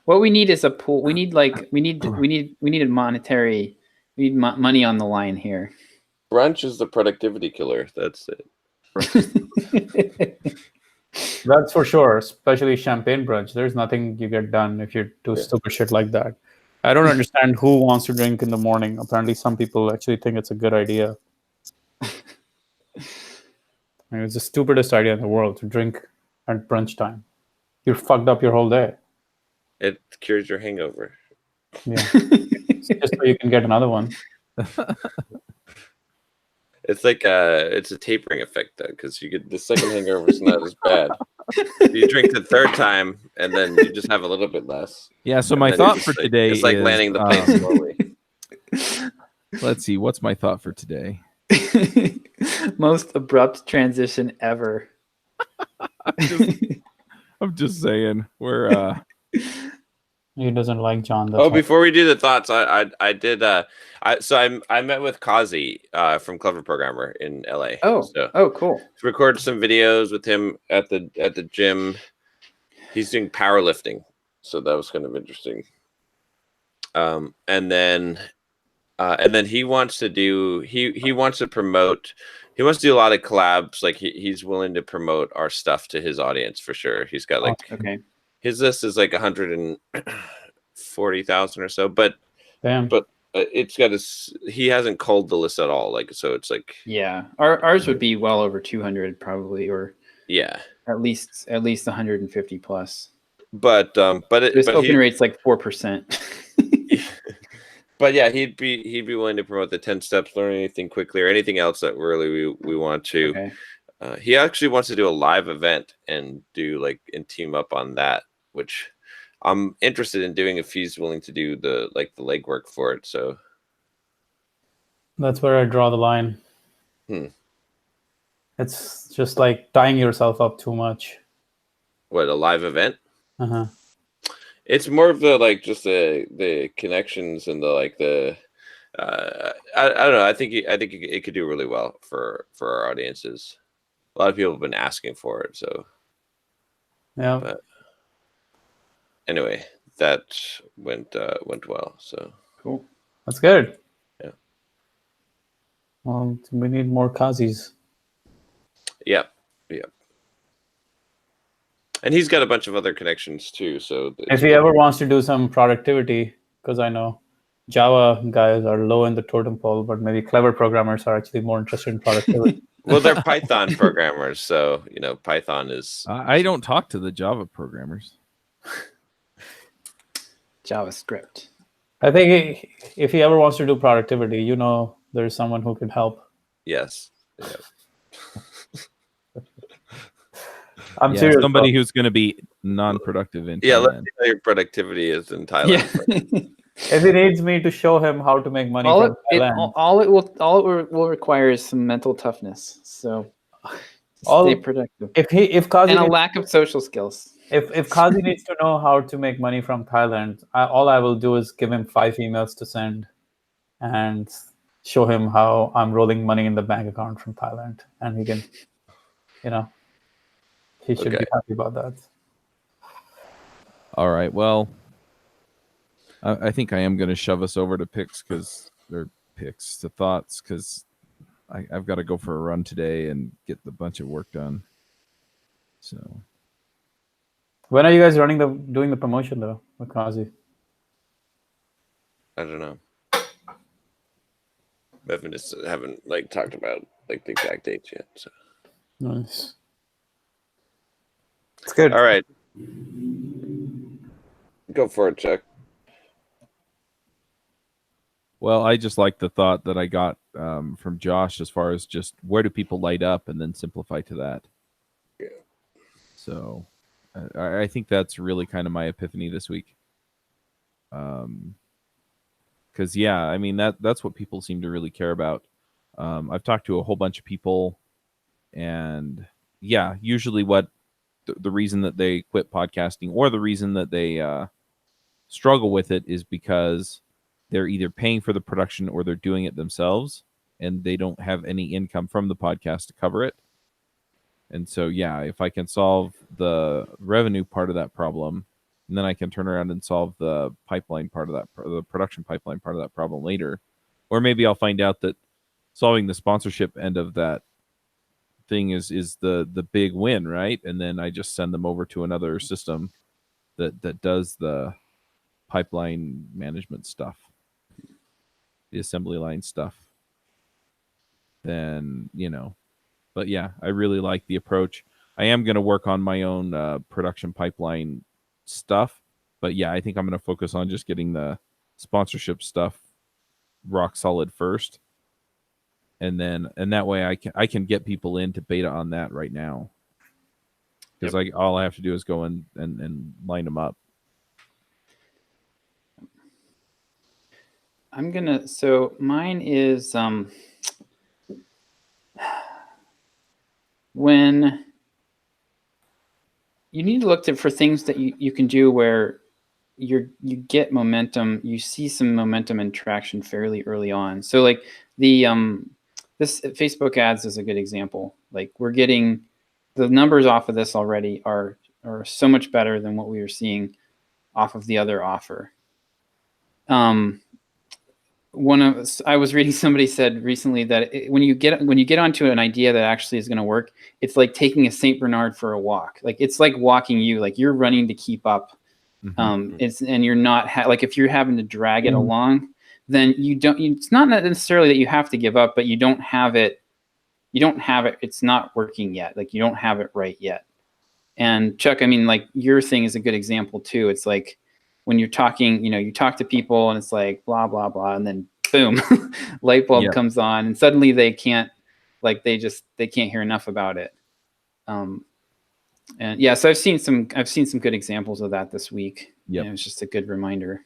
What we need is a pool. We need a monetary. We need money on the line here. Brunch is the productivity killer. That's it. That's for sure, especially champagne brunch. There's nothing you get done if you do Yeah. stupid shit like that. I don't understand who wants to drink in the morning. Apparently, some people actually think it's a good idea. I mean, it's the stupidest idea in the world to drink at brunch time. You're fucked up your whole day. It cures your hangover. Yeah, just so you can get another one. It's like it's a tapering effect though, because you get the second hangover is not as bad. You drink the third time, and then you just have a little bit less. Yeah. So And my then thought it's for like- today it's like is, landing the plane slowly. let's see. What's my thought for today? Most abrupt transition ever. I'm just saying we're He doesn't like John. That's Oh, all. before we do the thoughts, I did I met with Kazi from Clever Programmer in LA. So Oh, cool. recorded some videos with him at the gym. He's doing powerlifting, so that was kind of interesting. And then he wants to do he wants to promote. He wants to do a lot of collabs. Like he's willing to promote our stuff to his audience for sure. He's got like Okay. his list is like 140,000 or so, but Damn. it's got he hasn't culled the list at all. Like so, it's like Yeah. Ours would be well over 200 probably, or yeah. at least 150 plus. But This open rate's like 4%. but yeah, he'd be willing to promote the 10 steps, learn anything quickly, or anything else that really we want to. Okay. He actually wants to do a live event and team up on that, which I'm interested in doing if he's willing to do the legwork for it. So That's where I draw the line. It's just like tying yourself up too much. what, a live event? Uh-huh. It's more of the just the connections and the I don't know. I think it could do really well for our audiences. A lot of people have been asking for it. So Yeah. But anyway, that went well. So Cool. That's good. Yeah. Well, we need more Kazis. yep. And he's got a bunch of other connections too. So If he ever wants to do some productivity, because I know Java guys are low in the totem pole, but maybe clever programmers are actually more interested in productivity. well, they're Python programmers, so Python is. I don't talk to the Java programmers. JavaScript. I think if he ever wants to do productivity, there's someone who can help. Yes. Yeah. I'm serious. Somebody who's going to be non-productive in Yeah, Thailand. let's see how your productivity is in Thailand. Yeah. If he needs me to show him how to make money from Thailand, all it will require is some mental toughness. So stay productive. if Kazi and a lack of social skills. If Kazi needs to know how to make money from Thailand, all I will do is give him 5 emails to send and show him how I'm rolling money in the bank account from Thailand, and he can, he should be happy about that. All right. Well, I think I am going to shove us over to picks to thoughts because I've got to go for a run today and get a bunch of work done. So, when are you guys doing the promotion though, with Kazi? I don't know. We haven't talked about the exact dates yet. So. Nice. It's good. All right. Go for it, Chuck. well, I just like the thought that I got from Josh as far as just where do people light up and then simplify to that. Yeah. So I think that's really kind of my epiphany this week. Because I mean that's what people seem to really care about. I've talked to a whole bunch of people, and usually what the reason that they quit podcasting or the reason that they struggle with it is because they're either paying for the production or they're doing it themselves, and they don't have any income from the podcast to cover it. And so, if I can solve the revenue part of that problem, and then I can turn around and solve the pipeline part of that, the production pipeline part of that problem later. Or maybe I'll find out that solving the sponsorship end of that thing is the big win, right? And then I just send them over to another system that does the pipeline management stuff, the assembly line stuff. Then, but I really like the approach. I am going to work on my own production pipeline stuff, but I think I'm going to focus on just getting the sponsorship stuff rock solid first, and that way I can get people into beta on that right now, because all I have to do is go and line them up. So mine is when you need to look for things that you can do where you get momentum, you see some momentum and traction fairly early on. So like the this Facebook ads is a good example. Like we're getting the numbers off of this already are so much better than what we were seeing off of the other offer. I was reading, somebody said recently that when you get onto an idea that actually is going to work, it's like taking a Saint Bernard for a walk. Like it's like walking you, like you're running to keep up. Mm-hmm. And you're not like if you're having to drag it along, then it's not necessarily that you have to give up, but you don't have it. It's not working yet. Like you don't have it right yet. And Chuck, I mean, like your thing is a good example too. It's like when you're talking, you talk to people and it's like blah, blah, blah. And then boom, light bulb comes on and suddenly they can't hear enough about it. And so I've seen some good examples of that this week. Yeah. It's just a good reminder.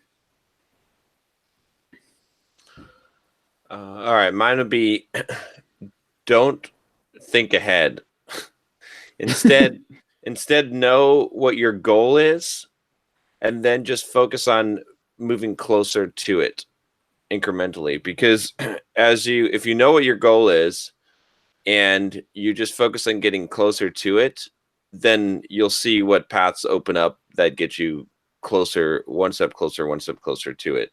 All right. Mine would be don't think ahead. Instead know what your goal is, and then just focus on moving closer to it incrementally. Because if you know what your goal is and you just focus on getting closer to it, then you'll see what paths open up that get you closer, one step closer to it,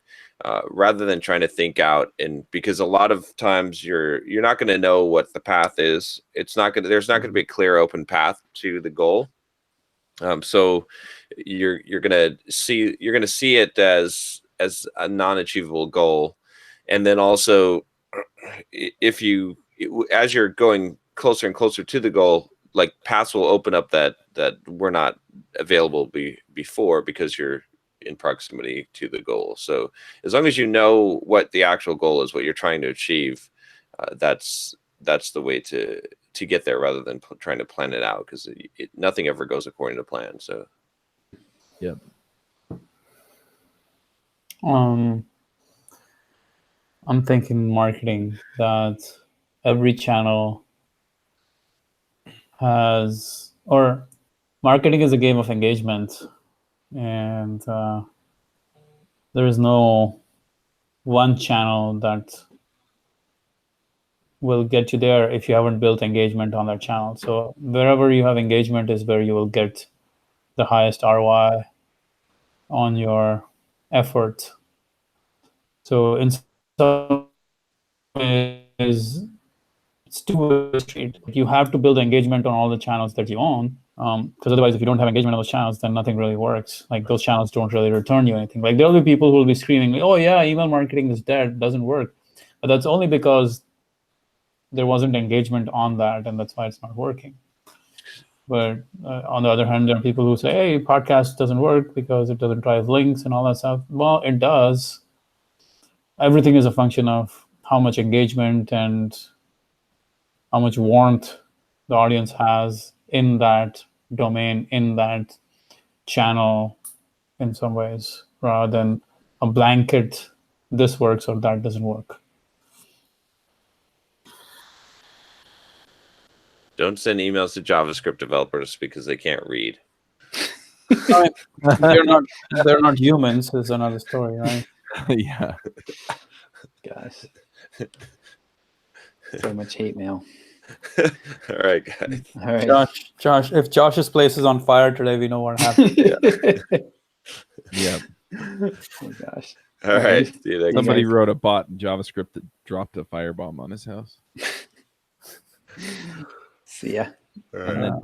rather than trying to think out. And because a lot of times you're not going to know what the path is. There's not going to be a clear open path to the goal. So you're gonna see it as a non-achievable goal, and then also if you as you're going closer and closer to the goal, like paths will open up that were not available before because you're in proximity to the goal. So as long as you know what the actual goal is, what you're trying to achieve, that's the way to get there rather than trying to plan it out, because nothing ever goes according to plan. So Yep. I'm thinking marketing, that every channel has, or marketing is a game of engagement, and there is no one channel that will get you there if you haven't built engagement on that channel. So wherever you have engagement is where you will get the highest ROI on your effort. So in some ways, it's two-way street. You have to build engagement on all the channels that you own, because otherwise, if you don't have engagement on those channels, then nothing really works. Like, those channels don't really return you anything. Like, there will be people who will be screaming, "Oh yeah, email marketing is dead, doesn't work," but that's only because there wasn't engagement on that, and that's why it's not working. But on the other hand, there are people who say, "Hey, podcast doesn't work because it doesn't drive links and all that stuff." Well, it does. Everything is a function of how much engagement and how much warmth the audience has in that domain, in that channel, in some ways, rather than a blanket, this works or that doesn't work. don't send emails to JavaScript developers because they can't read. They're not humans, is another story, right? Yeah. Gosh. So much hate mail. All right, guys. All right. Josh, if Josh's place is on fire today, we know what happened. Yeah. Oh gosh. All right. See you next Somebody time. wrote a bot in JavaScript that dropped a firebomb on his house. See ya. All right. And then